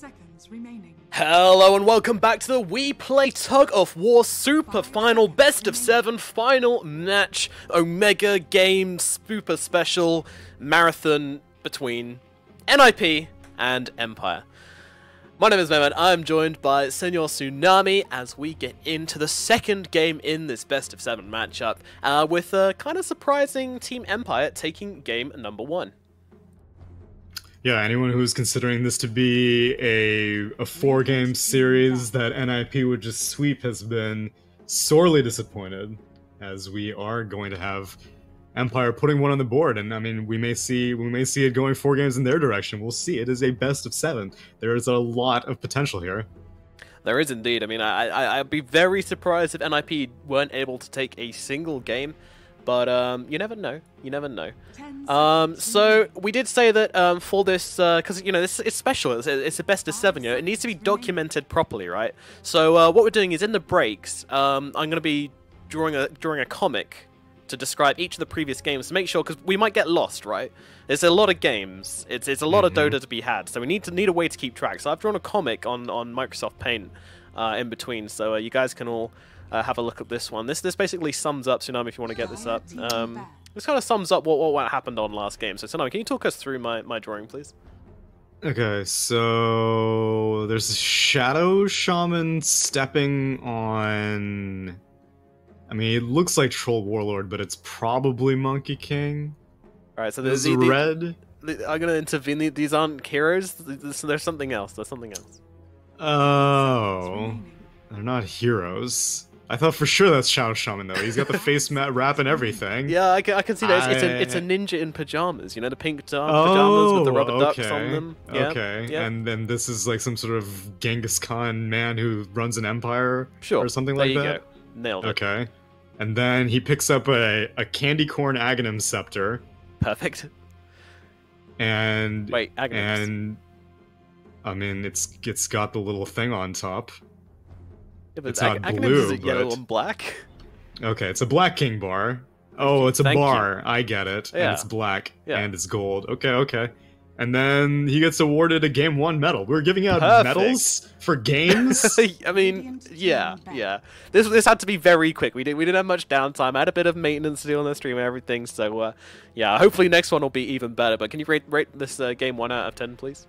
seconds remaining. Hello and welcome back to the WePlay Tug of War Super Final Best of 7 Final Match Omega Game Super Special Marathon between NIP and Empire. My name is Nomad. I'm joined by Senor Tsunami as we get into the second game in this Best of 7 matchup with a kind of surprising Team Empire taking game number 1. Yeah, anyone who's considering this to be a 4-game series that NIP would just sweep has been sorely disappointed, as we are going to have Empire putting one on the board, and I mean we may see it going 4 games in their direction. We'll see. It is a best of 7. There is a lot of potential here. There is indeed. I mean, I'd be very surprised if NIP weren't able to take a single game. But you never know. You never know. So we did say that for this, because you know it's special. It's a best of 7. You know, it needs to be documented properly, right? So what we're doing is in the breaks, I'm going to be drawing a comic to describe each of the previous games to make sure, because we might get lost, right? There's a lot of games. It's a lot of Dota to be had, so we need a way to keep track. So I've drawn a comic on Microsoft Paint in between, so you guys can all. Have a look at this one. This basically sums up, Tsunami, if you want to get this up. This kind of sums up what happened on last game. So Tsunami, can you talk us through my drawing, please? Okay, so there's a Shadow Shaman stepping on... I mean, it looks like Troll Warlord, but it's probably Monkey King. Alright, so there's red. I'm going to intervene. These aren't heroes. There's something else. There's something else. Oh. They're not heroes. I thought for sure that's Shadow Shaman, though. He's got the face mat wrap and everything. Yeah, I can see that. It's a ninja in pajamas. You know, the pink pajamas with the rubber ducks on them. Yeah, okay. Yeah. And then this is like some sort of Genghis Khan man who runs an empire, sure, or something like that. There you go. Nailed it. Okay. And then he picks up a candy corn Aghanim scepter. Perfect. And wait, Aghanim. And I mean, it's got the little thing on top. Yeah, but it's not blue, blue, is it yellow and black? Okay, it's a Black King bar. Oh, it's a bar. I get it. Yeah. And it's black. Yeah. And it's gold. Okay. And then he gets awarded a Game 1 medal. We're giving out medals for games? I mean, yeah. This had to be very quick. We didn't have much downtime. I had a bit of maintenance to do on the stream and everything, so yeah, hopefully next one will be even better. But can you rate this Game 1 out of 10, please?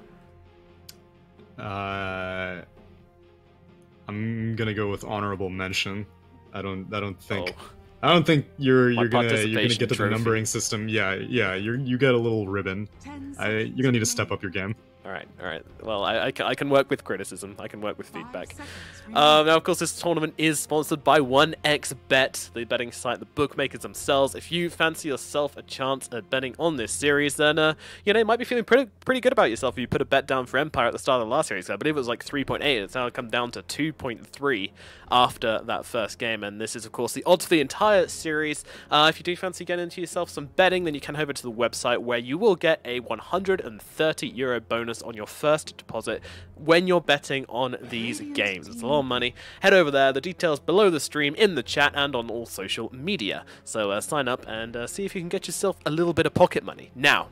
I'm gonna go with honorable mention. I don't think you're gonna get to the numbering system. Yeah, you get a little ribbon. You're gonna need to step up your game. All right. Well, I can work with criticism. I can work with feedback. Now, of course, this tournament is sponsored by 1xBet, the betting site, the bookmakers themselves. If you fancy yourself a chance at betting on this series, then you know, you might be feeling pretty good about yourself if you put a bet down for Empire at the start of the last series. I believe it was like 3.8. It's now come down to 2.3 after that first game, and this is, of course, the odds for the entire series. If you do fancy getting into yourself some betting, then you can head over to the website where you will get a €130 bonus on your first deposit when you're betting on these games. It's a lot of money. Head over there. The details below the stream, in the chat, and on all social media. So sign up and see if you can get yourself a little bit of pocket money. Now,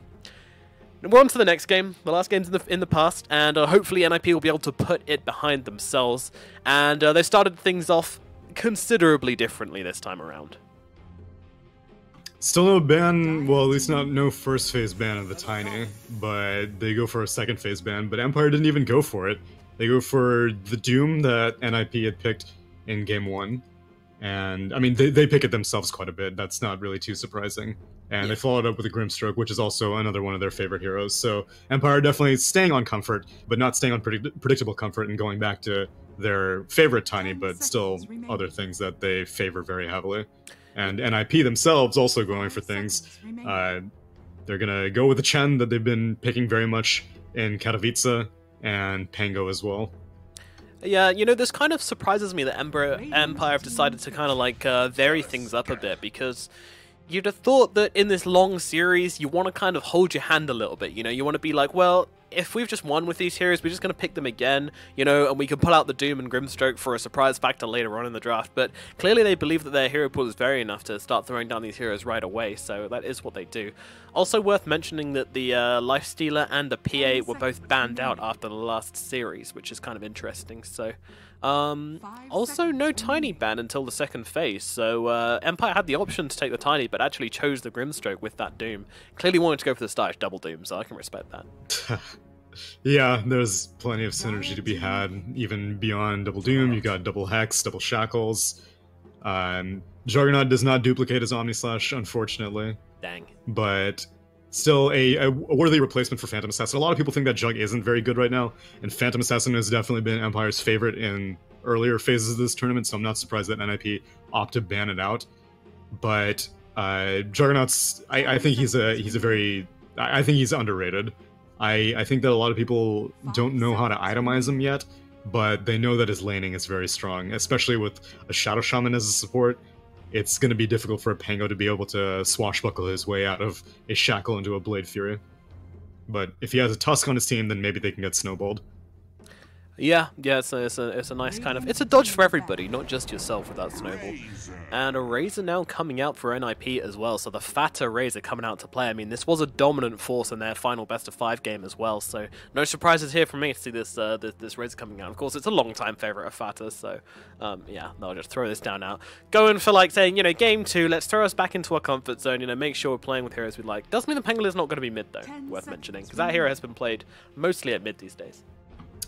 we're on to the next game. The last game's in the past, and hopefully NIP will be able to put it behind themselves. And they started things off considerably differently this time around. Still no ban, well, at least no first phase ban of the Tiny, but they go for a second phase ban, but Empire didn't even go for it. They go for the Doom that NIP had picked in Game 1, and, I mean, they pick it themselves quite a bit, that's not really too surprising. And they followed up with a Grimstroke, which is also another one of their favorite heroes, so Empire definitely staying on comfort, but not staying on predictable comfort and going back to their favorite Tiny, but still other things that they favor very heavily. And NIP themselves also going for things. They're gonna go with the Chen that they've been picking very much in Katowice and Pango as well. Yeah, you know, this kind of surprises me that Empire have decided to kind of like vary things up a bit, because you'd have thought that in this long series you want to kind of hold your hand a little bit. You know, you want to be like, well, if we've just won with these heroes, we're just going to pick them again, you know, and we can pull out the Doom and Grimstroke for a surprise factor later on in the draft. But clearly they believe that their hero pool is varied enough to start throwing down these heroes right away, so that is what they do. Also worth mentioning that the Lifestealer and the PA were both banned out after the last series, which is kind of interesting. So also no Tiny ban until the second phase, so Empire had the option to take the Tiny, but actually chose the Grimstroke with that Doom. Clearly wanted to go for the Stylish double Doom, so I can respect that. Yeah, there's plenty of synergy to be had, even beyond double Doom. You got double Hex, double Shackles. Juggernaut does not duplicate his Omnislash, unfortunately. Dang. But still a worthy replacement for Phantom Assassin. A lot of people think that Jug isn't very good right now, and Phantom Assassin has definitely been Empire's favorite in earlier phases of this tournament, so I'm not surprised that NIP opted to ban it out. But Juggernaut's, I think he's underrated. I think that a lot of people don't know how to itemize him yet, but they know that his laning is very strong, especially with a Shadow Shaman as a support. It's going to be difficult for a Pango to be able to swashbuckle his way out of a Shackle into a Blade Fury. But if he has a Tusk on his team, then maybe they can get snowballed. Yeah, it's a nice kind of... It's a dodge for everybody, not just yourself with that snowball. And a Razor now coming out for NIP as well, so the fatter Razor coming out to play. I mean, this was a dominant force in their final best-of-5 game as well, so no surprises here for me to see this this Razor coming out. Of course, it's a long-time favourite of fatter, so yeah, I'll just throw this down now. Going for, like, saying, you know, game 2, let's throw us back into our comfort zone, you know, make sure we're playing with heroes we like. Doesn't mean the Pangolier not going to be mid, though, worth mentioning, because that hero has been played mostly at mid these days.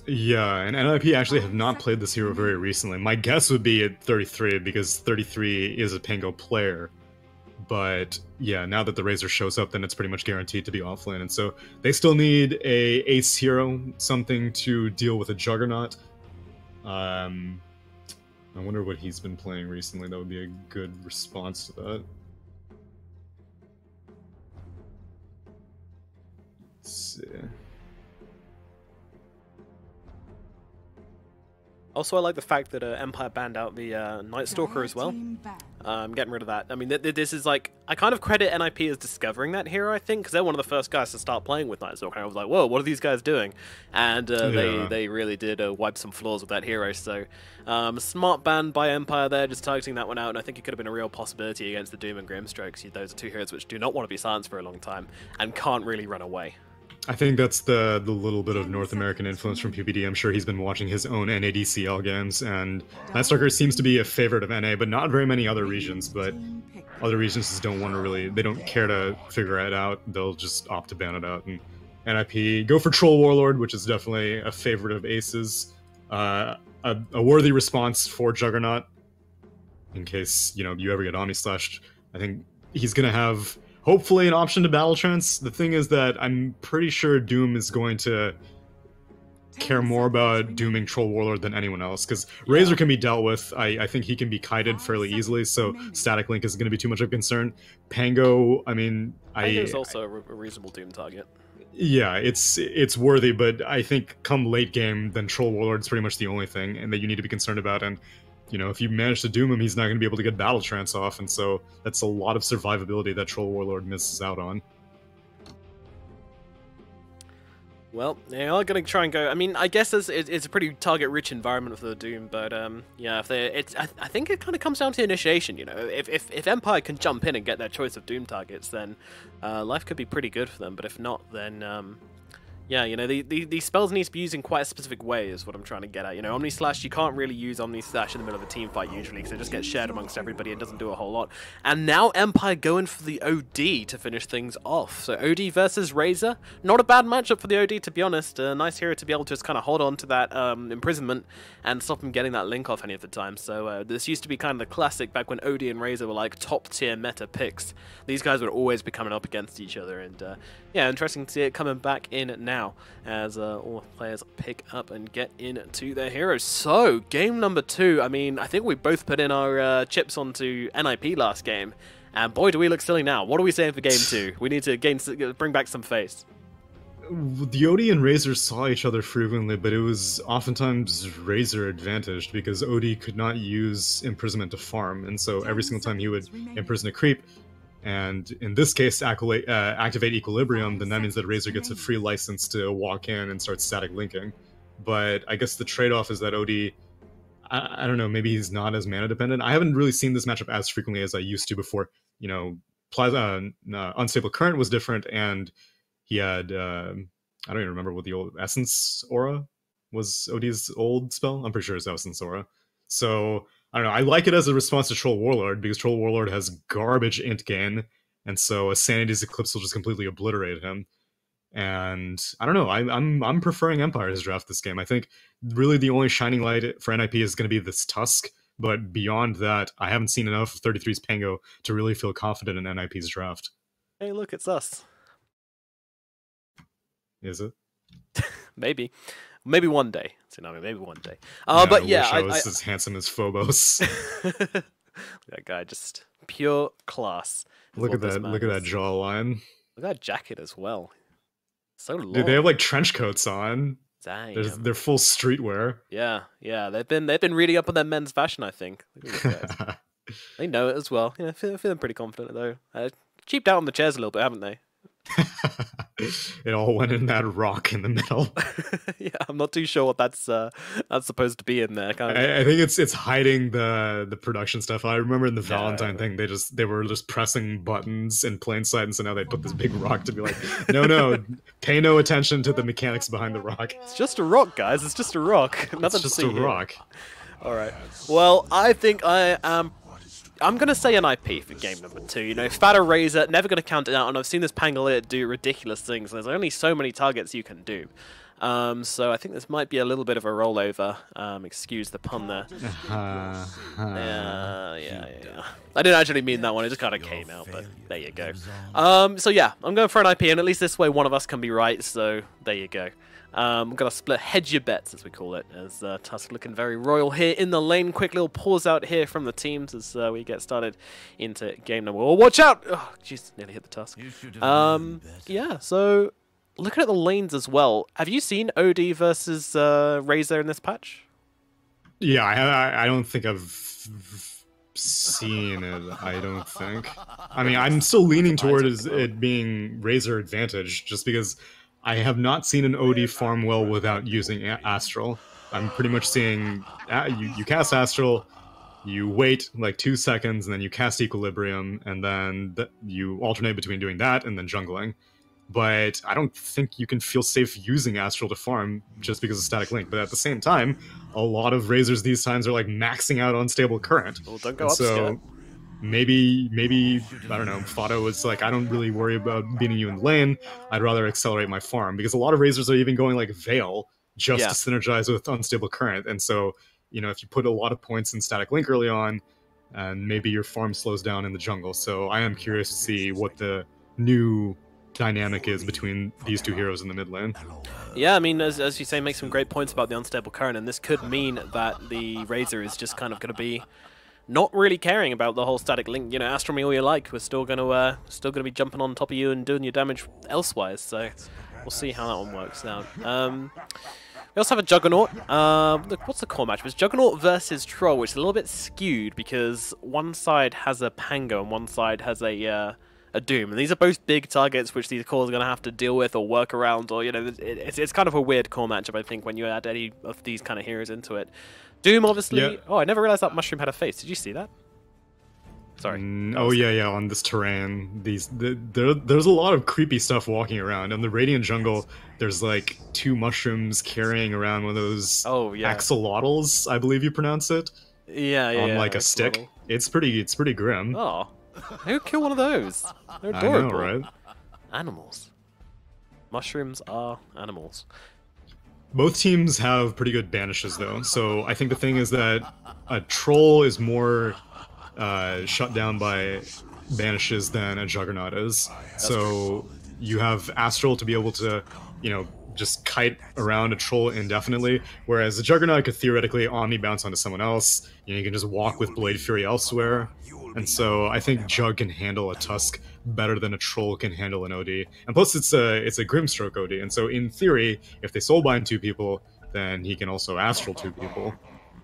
Yeah, and NIP actually have not played this hero very recently. My guess would be at 33, because 33 is a Pango player. But yeah, now that the Razor shows up, then it's pretty much guaranteed to be offlane. And so they still need a ace hero, something to deal with a Juggernaut. I wonder what he's been playing recently. That would be a good response to that. Let's see. Also, I like the fact that Empire banned out the Night Stalker as well. Getting rid of that. I mean, this is like... I kind of credit NIP as discovering that hero, I think, because they're one of the first guys to start playing with Night Stalker. I was like, whoa, what are these guys doing? And they really did wipe some flaws with that hero. So, smart ban by Empire there, just targeting that one out, and I think it could have been a real possibility against the Doom and Grimstrokes. Those are two heroes which do not want to be silenced for a long time, and can't really run away. I think that's the little bit of North American influence from PBD. I'm sure he's been watching his own NADCL games, and Nightstalker seems to be a favorite of NA, but not very many other regions. But other regions just don't want to really, they don't care to figure it out. They'll just opt to ban it out. And NIP go for Troll Warlord, which is definitely a favorite of Ace's. A worthy response for Juggernaut, in case, you know, you ever get Omni-Slashed. I think he's going to have... hopefully an option to Battle Trance. The thing is that I'm pretty sure Doom is going to care more about dooming Troll Warlord than anyone else, because Razor can be dealt with. I think he can be kited fairly easily, so Static Link isn't going to be too much of a concern. Pango, I mean... Pango's also a reasonable Doom target. Yeah, it's worthy, but I think come late game, then Troll Warlord's pretty much the only thing and that you need to be concerned about, and you know, if you manage to doom him, he's not going to be able to get Battle Trance off, and so that's a lot of survivability that Troll Warlord misses out on. Well, they are going to try and go... I mean, I guess it's a pretty target-rich environment for the Doom, but yeah, I think it kind of comes down to initiation, you know. If Empire can jump in and get their choice of Doom targets, then life could be pretty good for them, but if not, then... yeah, you know, these spells need to be used in quite a specific way is what I'm trying to get at. You know, Omni-Slash, you can't really use Omni-Slash in the middle of a team fight usually, because it just gets shared amongst everybody and doesn't do a whole lot. And now Empire going for the OD to finish things off. So OD versus Razor, not a bad matchup for the OD, to be honest. A nice hero to be able to just kind of hold on to that imprisonment and stop him getting that link off any of the time. So this used to be kind of the classic back when OD and Razor were like top tier meta picks. These guys would always be coming up against each other, and yeah, interesting to see it coming back in now as all players pick up and get into their heroes. So, game number 2, I mean, I think we both put in our chips onto NIP last game, and boy do we look silly now. What are we saying for game 2? We need to bring back some face. The OD and Razor saw each other frequently, but it was oftentimes Razor advantaged because OD could not use imprisonment to farm, and so every single time he would imprison a creep, And in this case, activate Equilibrium, then that means that Razor gets a free license to walk in and start static linking. But I guess the trade-off is that OD, I don't know, maybe he's not as mana dependent. I haven't really seen this matchup as frequently as I used to before. You know, Unstable Current was different, and he had, I don't even remember what the old Essence Aura was OD's old spell. I'm pretty sure it's Essence Aura. So, I don't know, I like it as a response to Troll Warlord, because Troll Warlord has garbage int gain, and so a Sanity's Eclipse will just completely obliterate him. And I don't know, I'm preferring Empire's draft this game. I think really the only shining light for NIP is going to be this Tusk, but beyond that, I haven't seen enough of 33's Pango to really feel confident in NIP's draft. Hey, look, it's us. Is it? Maybe. Maybe one day. Tsunami, maybe one day. But yeah, I was as handsome as Phobos. That guy, just pure class. Look at that jawline. Look at that jacket as well. So long. Dude, they have like trench coats on. Damn. They're full streetwear. Yeah. They've been reading up on their men's fashion, I think. They know it as well. Yeah, feeling pretty confident though. Cheaped out on the chairs a little bit, haven't they? It all went in that rock in the middle. Yeah, I'm not too sure what that's supposed to be in there. I think it's hiding the production stuff. I remember in the Valentine thing, they were just pressing buttons in plain sight, and so now they put this big rock to be like, no, pay no attention to the mechanics behind the rock. It's just a rock, guys. It's just a rock. Nothing it's just to see a rock. All right. Well, I think I'm going to say an IP for game number 2. You know, Fatter Razor, never going to count it out, and I've seen this Pangolier do ridiculous things. There's only so many targets you can do. So I think this might be a little bit of a rollover. Excuse the pun there. Yeah. I didn't actually mean that one, it just kind of came out, but there you go. So yeah, I'm going for an IP, and at least this way one of us can be right, so there you go. I'm going to split hedge your bets, as we call it, as Tusk looking very royal here in the lane. Quick little pause out here from the teams as we get started into game number 1. Oh, watch out! Oh, jeez, nearly hit the Tusk. Yeah, so looking at the lanes as well, have you seen OD versus Razor in this patch? Yeah, I don't think I've seen it, I don't think. I mean, I'm still leaning toward it being Razor advantage, just because I have not seen an OD farm well without using Astral. I'm pretty much seeing you cast Astral, you wait like 2 seconds, and then you cast Equilibrium, and then you alternate between doing that and then jungling. But I don't think you can feel safe using Astral to farm just because of Static Link. But at the same time, a lot of Razors these times are like maxing out Unstable Current. Well, don't go up maybe I don't know, Fado was like, I don't really worry about beating you in the lane, I'd rather accelerate my farm, because a lot of Razors are even going like Veil just to synergize with Unstable Current. And so, you know, if you put a lot of points in Static Link early on, and maybe your farm slows down in the jungle. So I am curious to see what the new dynamic is between these two heroes in the mid lane. Yeah, I mean, as you say, make some great points about the Unstable Current, and this could mean that the Razor is just kind of going to be not really caring about the whole Static Link. You know, Astral me all you like, we're still gonna be jumping on top of you and doing your damage elsewise. So we'll see how that one works out. We also have a Juggernaut. Look, what's the core match? It was Juggernaut versus Troll, which is a little bit skewed because one side has a Pango and one side has a Doom, and these are both big targets which these cores are going to have to deal with or work around, or, you know, it's kind of a weird core matchup, I think, when you add any of these kind of heroes into it. Doom, obviously. Yeah. Oh, I never realized that Mushroom had a face. Did you see that? Sorry. Yeah. On this terrain, there's a lot of creepy stuff walking around. On the Radiant jungle, there's like 2 mushrooms carrying around one of those axolotls, I believe you pronounce it. Yeah. On like a stick. It's pretty grim. Oh, who would kill one of those? They're adorable. I know, right? Animals. Mushrooms are animals. Both teams have pretty good banishes, though. So I think the thing is that a troll is more shut down by banishes than a Juggernaut is. So you have Astral to be able to, you know, just kite around a troll indefinitely, whereas the Juggernaut could theoretically omni-bounce onto someone else. You know, you can just walk with Blade Fury elsewhere. And so I think Jug can handle a Tusk better than a Troll can handle an OD. And plus it's a Grimstroke OD, and so in theory, if they soulbind 2 people, then he can also Astral 2 people.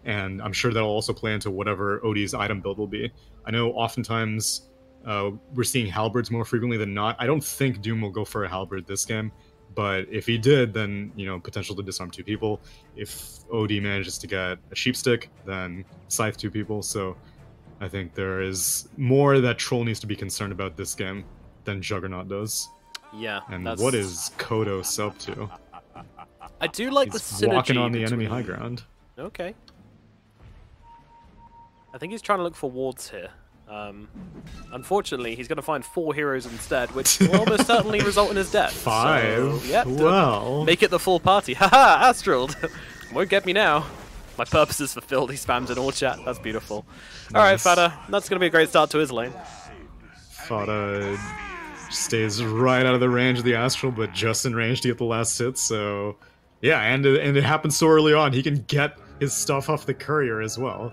And I'm sure that'll also play into whatever OD's item build will be. I know oftentimes We're seeing halberds more frequently than not. I don't think Doom will go for a halberd this game, but if he did, then, you know, potential to disarm 2 people. If OD manages to get a sheepstick, then scythe 2 people. So I think there is more that Troll needs to be concerned about this game than Juggernaut does. Yeah. And what is Kodos up to? I do like He's the synergy walking on the between... enemy high ground. Okay. I think he's trying to look for wards here. Unfortunately, he's going to find 4 heroes instead, which will almost certainly result in his death. 5? So, yep, well... Make it the full party. Haha, Astral! Won't get me now. My purpose is fulfilled. He spams in all chat. That's beautiful. Nice. Alright, Fada. That's going to be a great start to his lane. Fada stays right out of the range of the Astral, but just in range to get the last hit, so... Yeah, and it happens so early on, he can get his stuff off the courier as well.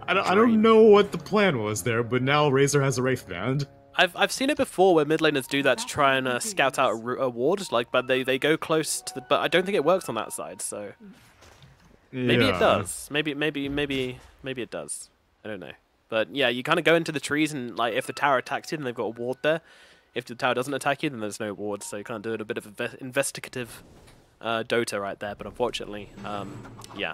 I don't know what the plan was there, but now Razor has a Wraith Band. I've seen it before where mid laners do that to try and scout out a ward, like, but they go close to the... But I don't think it works on that side, so... Maybe it does. Maybe it does. I don't know. But yeah, you kind of go into the trees and, like, if the tower attacks you, then they've got a ward there. If the tower doesn't attack you, then there's no ward, so you kind of do it a bit of investigative Dota right there, but unfortunately, yeah.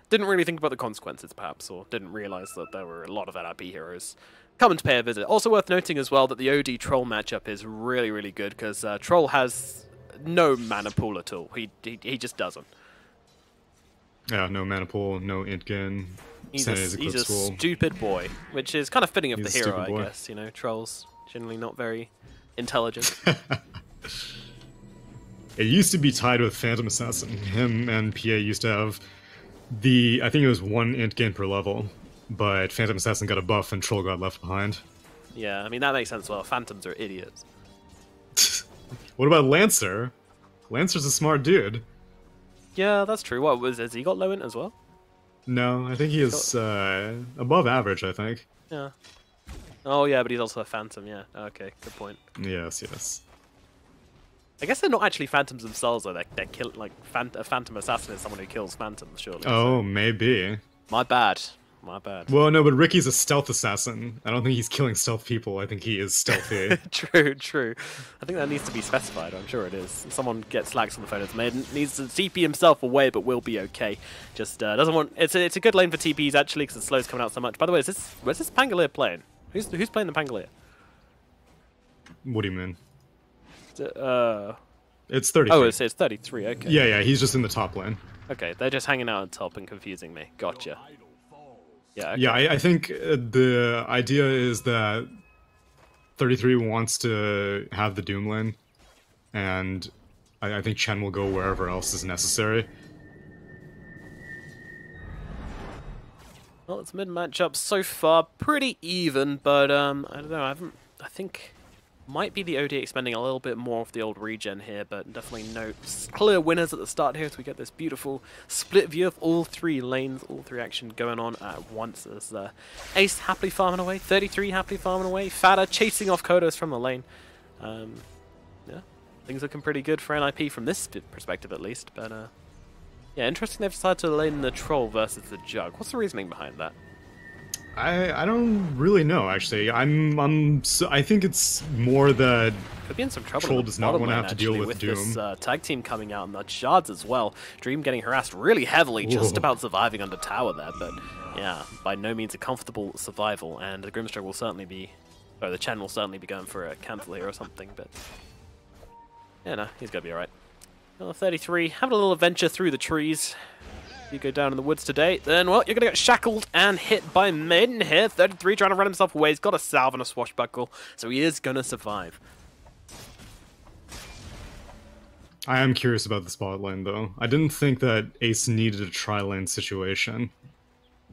Didn't really think about the consequences, perhaps, or didn't realize that there were a lot of NIP heroes coming to pay a visit. Also worth noting as well that the OD Troll matchup is really, really good, because Troll has no mana pool at all. He just doesn't. Yeah, no mana pool, no Intgen. He's a stupid boy, which is kind of fitting of the hero, I guess. You know, Trolls generally not very intelligent. It used to be tied with Phantom Assassin. Him and PA used to have I think it was 1 int gain per level, but Phantom Assassin got a buff and Troll got left behind. Yeah, I mean, that makes sense. Well, Phantoms are idiots. What about Lancer? Lancer's a smart dude. Yeah, that's true. What, has he got low int as well? No, I think he is above average, I think. Yeah. Oh, yeah, but he's also a Phantom, yeah. Okay, good point. Yes, yes. I guess they're not actually Phantoms themselves, though. They're like a Phantom Assassin is someone who kills Phantoms, surely. Oh, so. Maybe. My bad. My bad. Well, no, but Ricky's a stealth assassin. I don't think he's killing stealth people. I think he is stealthy. True, true. I think that needs to be specified. I'm sure it is. Someone gets lax on the phone. It's made. Needs to TP himself away, but will be okay. Just doesn't want. It's a good lane for TPs actually, because the slow's coming out so much. By the way, where's this Pangolier playing? Who's playing the Pangolier? What do you mean? It's 33. Oh, it's 33. Okay. Yeah, he's just in the top lane. Okay, they're just hanging out on top and confusing me. Gotcha. Yeah. Okay. Yeah, I think the idea is that 33 wants to have the Doom lane, and I think Chen will go wherever else is necessary. Well, it's mid matchup so far, pretty even, but I don't know. I think might be the OD expending a little bit more of the old regen here, but definitely no clear winners at the start here as we get this beautiful split view of all 3 lanes, all 3 action going on at once. As Ace happily farming away, 33 happily farming away, Fada chasing off Kodos from the lane. Yeah, things looking pretty good for NIP from this perspective at least, but yeah, interesting they've decided to lane the Troll versus the Jug. What's the reasoning behind that? I don't really know, actually. I think it's more that could be in some trouble. Troll does not want to have to deal with Doom. This tag team coming out and the Shards as well. Dream getting harassed really heavily, just about surviving under tower there, but yeah, by no means a comfortable survival. And the Grimstroke will certainly be, or the Chen will certainly be going for a cancel here or something. But yeah, no, he's gonna be alright. 33 having a little adventure through the trees. You go down in the woods today, then, well, you're going to get shackled and hit by Maiden here. 33 trying to run himself away. He's got a salve and a swashbuckle, so he is going to survive. I am curious about the spot lane, though. I didn't think that Ace needed a tri-lane situation.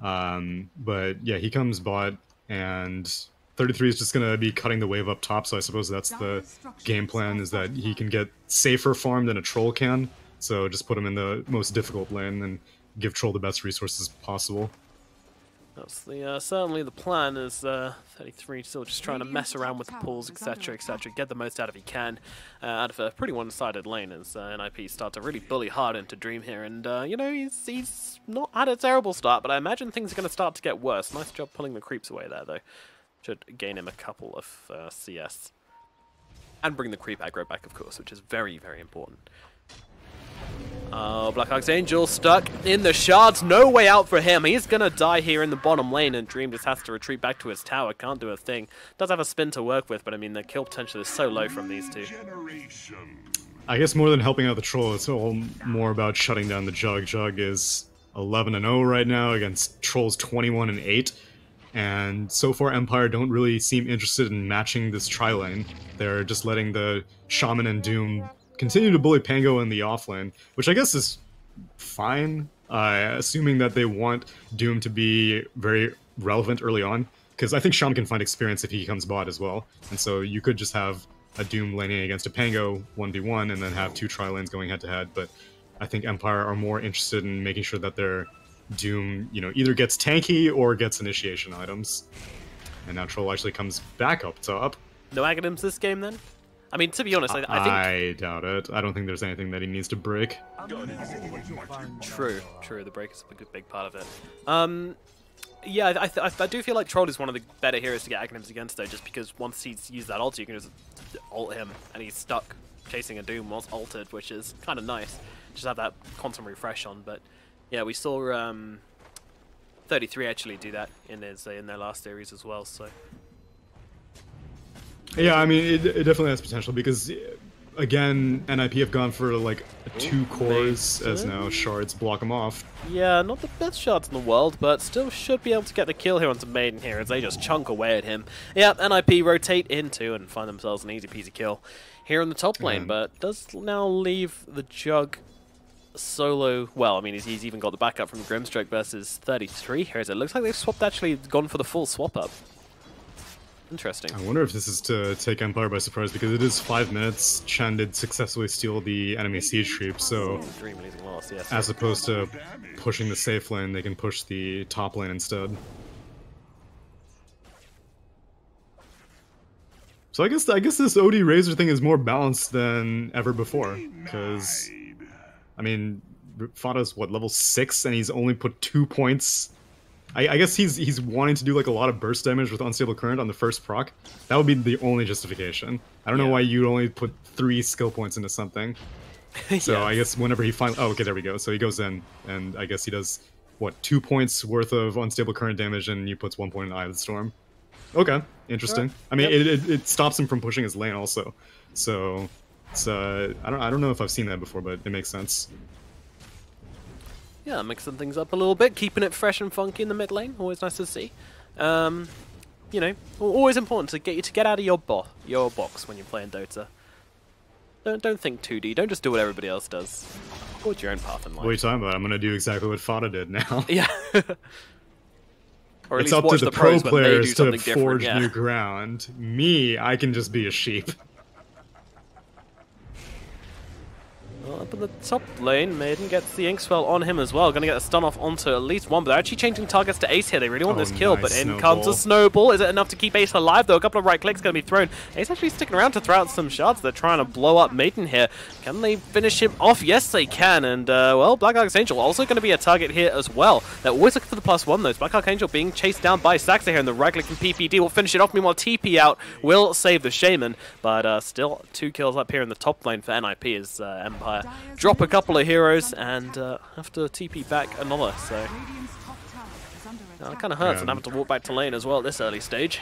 But, yeah, he comes bot, and 33 is just going to be cutting the wave up top, so I suppose that's the game plan, is that he can get safer farm than a Troll can. So just put him in the most difficult lane and give Troll the best resources possible. That's certainly the plan, is 33 still just trying to mess around with the pulls, etc, etc, get the most out of he can out of a pretty one-sided lane as NIP start to really bully hard into Dream here, and you know, he's not had a terrible start, but I imagine things are going to start to get worse. Nice job pulling the creeps away there, though. Should gain him a couple of CS. And bring the creep aggro back, of course, which is very, very important. Oh, Black Archangel stuck in the shards. No way out for him. He's going to die here in the bottom lane, and Dream just has to retreat back to his tower. Can't do a thing. Does have a spin to work with, but I mean, the kill potential is so low from these two. I guess more than helping out the Troll, it's all more about shutting down the Jug. Jug is 11-0 right now against Troll's 21-8. And so far, Empire don't really seem interested in matching this tri-lane. They're just letting the Shaman and Doom continue to bully Pango in the offlane, which I guess is fine, assuming that they want Doom to be very relevant early on, because I think Shaman can find experience if he comes bot as well, and so you could just have a Doom laning against a Pango 1v1 and then have two tri-lanes going head-to-head, but I think Empire are more interested in making sure that their Doom, you know, either gets tanky or gets initiation items. And now Troll actually comes back up top. No Aghanims this game, then? I mean, to be honest, I think... I doubt it. I don't think there's anything that he needs to break. True. The break is a big part of it. Yeah, I do feel like Troll is one of the better heroes to get Aghanims against, though, just because once he's used that ult, you can just ult him, and he's stuck chasing a Doom whilst ulted, which is kind of nice. Just have that constant refresh on, but yeah, we saw 33 actually do that in their last series as well, so... Yeah, I mean, it definitely has potential because, again, NIP have gone for like 2 cores as now shards block them off. Yeah, not the best shards in the world, but still should be able to get the kill here onto Maiden here as they just chunk away at him. Yeah, NIP rotate into and find themselves an easy peasy kill here in the top lane, but does now leave the Jug solo. Well, I mean, he's even got the backup from Grimstroke versus 33 here. It looks like they've actually gone for the full swap up. Interesting. I wonder if this is to take Empire by surprise, because it is 5 minutes. Chen did successfully steal the enemy siege creep, so Dream losing loss, yes. As opposed to pushing the safe lane, they can push the top lane instead. So I guess this OD Razor thing is more balanced than ever before, because I mean, Fada's what, level 6, and he's only put 2 points. I guess he's wanting to do like a lot of burst damage with Unstable Current on the first proc. That would be the only justification. I don't know why you'd only put 3 skill points into something. So I guess whenever he finally... Oh, okay, there we go. So he goes in, and I guess he does, what, 2 points worth of Unstable Current damage, and he puts 1 point in Eye of the Storm. Okay, interesting. Sure. I mean, it stops him from pushing his lane also. So it's, I don't know if I've seen that before, but it makes sense. Yeah, mixing things up a little bit, keeping it fresh and funky in the mid lane. Always nice to see. You know, always important to get you to get out of your box when you're playing Dota. Don't think 2D. Don't just do what everybody else does. Forge your own path in life. What are you talking about? I'm gonna do exactly what Fada did now. Yeah. Or at it's least up watch to the pros, pro players to forge new ground. Me, I can just be a sheep. Well, up in the top lane, Maiden gets the Inkswell on him as well. Going to get a stun off onto at least one, but they're actually changing targets to Ace here. They really want this kill, nice but in snowball. comes a snowball. Is it enough to keep Ace alive, though? A couple of right clicks going to be thrown. Ace actually sticking around to throw out some shards. They're trying to blow up Maiden here. Can they finish him off? Yes, they can. And, well, Black Archangel also going to be a target here as well. They're always looking for the +1, though. Black Archangel being chased down by Saxa here, and the right click from PPD will finish it off. Meanwhile, TP out will save the Shaman, but still 2 kills up here in the top lane for NIP as Empire drop a couple of heroes and have to TP back another, so it kind of hurts and having to walk back to lane as well at this early stage.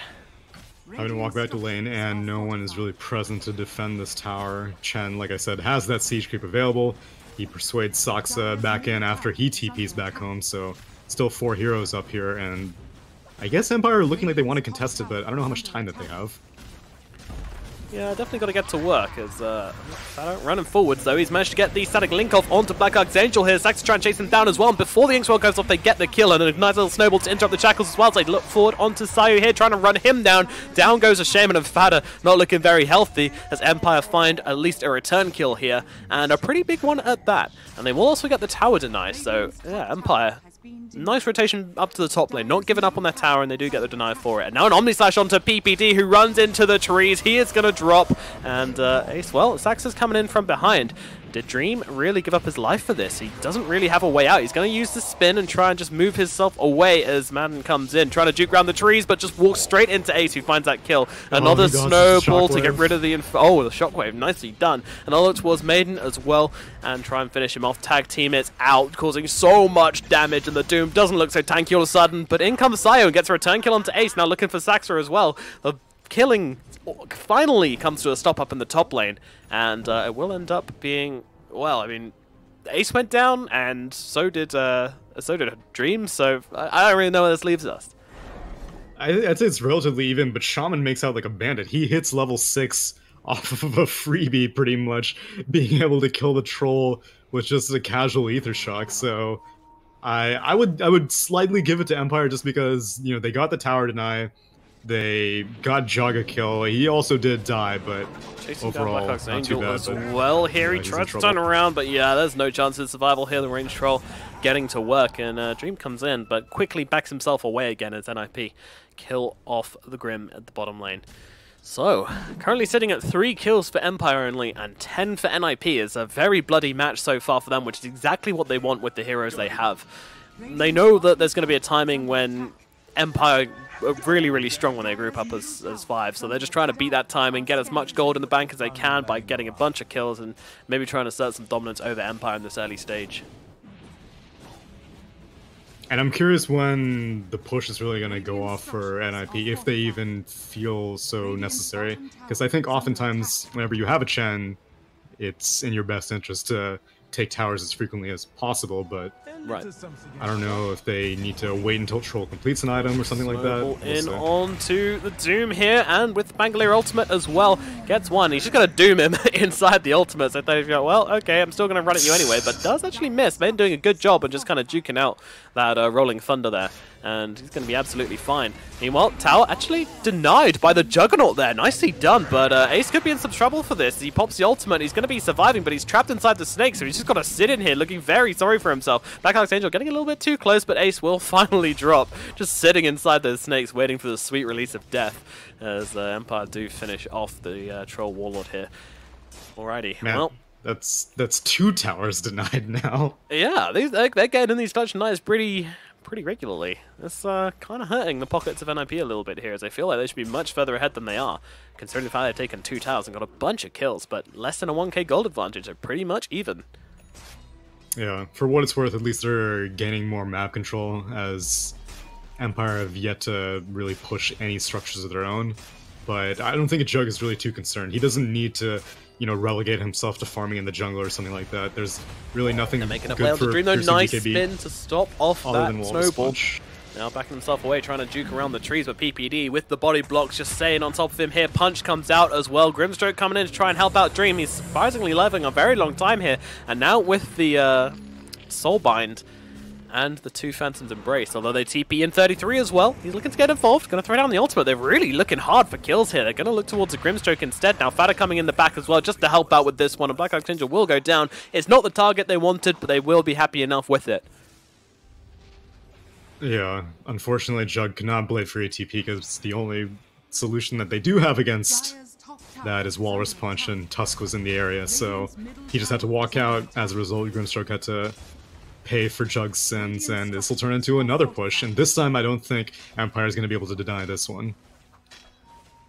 Having to walk back to lane and no one is really present to defend this tower. Chen, like I said, has that siege creep available. He persuades Saxa back in after he TPs back home, so still 4 heroes up here, and I guess Empire are looking like they want to contest it, but I don't know how much time that they have. Yeah, definitely got to get to work as running forwards though. He's managed to get the static link off onto Black Archangel here. Sax trying to chase him down as well. And before the Inkswell goes off, they get the kill and a nice little snowball to interrupt the shackles as well. So they look forward onto Sayu here, trying to run him down. Down goes a Shaman, and Fada not looking very healthy as Empire find at least a return kill here, and a pretty big one at that. And they will also get the tower denied. So yeah, Empire. Nice rotation up to the top lane, not giving up on their tower, and they do get the deny for it. And now an Omni Slash onto PPD, who runs into the trees. He is going to drop, and Ace, well, Saxa's coming in from behind. Did Dream really give up his life for this? He doesn't really have a way out. He's going to use the spin and try and just move himself away as Madden comes in, trying to juke around the trees, but just walks straight into Ace, who finds that kill. Another snowball to get rid of the the shockwave. Nicely done. Another towards Maiden as well, and try and finish him off. Tag teammates out, causing so much damage, and the Doom doesn't look so tanky all of a sudden, but in comes Sayo and gets a return kill onto Ace, now looking for Saxa as well. The killing finally comes to a stop up in the top lane, and it will end up being, well, I mean, Ace went down, and so did Dream, so I don't really know where this leaves us. I'd say it's relatively even, but Shaman makes out like a bandit. He hits level 6 off of a freebie, pretty much, being able to kill the troll with just a casual ether shock, so I would slightly give it to Empire just because, you know, they got the tower deny, they got Jug a kill. He also did die, but chasing overall, down not too bad. as well here. Yeah, he tries to turn around, but yeah, there's no chance of survival here. The range troll getting to work, and Dream comes in, but quickly backs himself away again as NIP kill off the Grim at the bottom lane. So, currently sitting at 3 kills for Empire only and 10 for NIP. Is a very bloody match so far for them, which is exactly what they want with the heroes they have. They know that there's going to be a timing when Empire are really, really strong when they group up as 5, so they're just trying to beat that time and get as much gold in the bank as they can by getting a bunch of kills and maybe trying to assert some dominance over Empire in this early stage. And I'm curious when the push is really going to go off for NIP, if they even feel so necessary. Because I think oftentimes, whenever you have a Chen, it's in your best interest to take towers as frequently as possible, but right. I don't know if they need to wait until Troll completes an item or something like that. In onto the Doom here, and with the Bangalore ultimate as well, gets one. He's just going to Doom him inside the ultimate, so they go, well, okay, I'm still going to run at you anyway, but does actually miss. Maiden doing a good job and just kind of duking out that Rolling Thunder there, and he's going to be absolutely fine. Meanwhile, ToW actually denied by the Juggernaut there. Nicely done, but Ace could be in some trouble for this. He pops the ultimate, he's going to be surviving, but he's trapped inside the snake, so he's just got to sit in here looking very sorry for himself. Black Archangel getting a little bit too close, but Ace will finally drop, just sitting inside those snakes waiting for the sweet release of death as Empire do finish off the Troll Warlord here. Alrighty, man, well, that's 2 towers denied now. Yeah, they're getting in these clutch denies pretty regularly. It's kind of hurting the pockets of NIP a little bit here, as I feel like they should be much further ahead than they are, considering the fact they've taken 2 towers and got a bunch of kills, but less than a 1k gold advantage. They're pretty much even. Yeah, for what it's worth, at least they're gaining more map control, as Empire have yet to really push any structures of their own. But I don't think a Jug is really too concerned. He doesn't need to, you know, relegate himself to farming in the jungle or something like that. There's really nothing making a good play for the Dream, though. Nice BKB spin to stop off that snowball. Punch. Now backing himself away, trying to juke around the trees, but PPD with the body blocks just staying on top of him here. Punch comes out as well. Grimstroke coming in to try and help out Dream. He's surprisingly living a very long time here. And now with the Soulbind and the 2 Phantoms Embrace, although they TP in 33 as well. He's looking to get involved, going to throw down the ultimate. They're really looking hard for kills here. They're going to look towards a Grimstroke instead. Now Fada coming in the back as well, just to help out with this one. And Black Archangel will go down. It's not the target they wanted, but they will be happy enough with it. Yeah, unfortunately Jug cannot blade free ATP because the only solution that they do have against that is Walrus Punch, and Tusk was in the area, so he just had to walk out. As a result, Grimstroke had to pay for Jug's sins, and this will turn into another push, and this time I don't think Empire is going to be able to deny this one.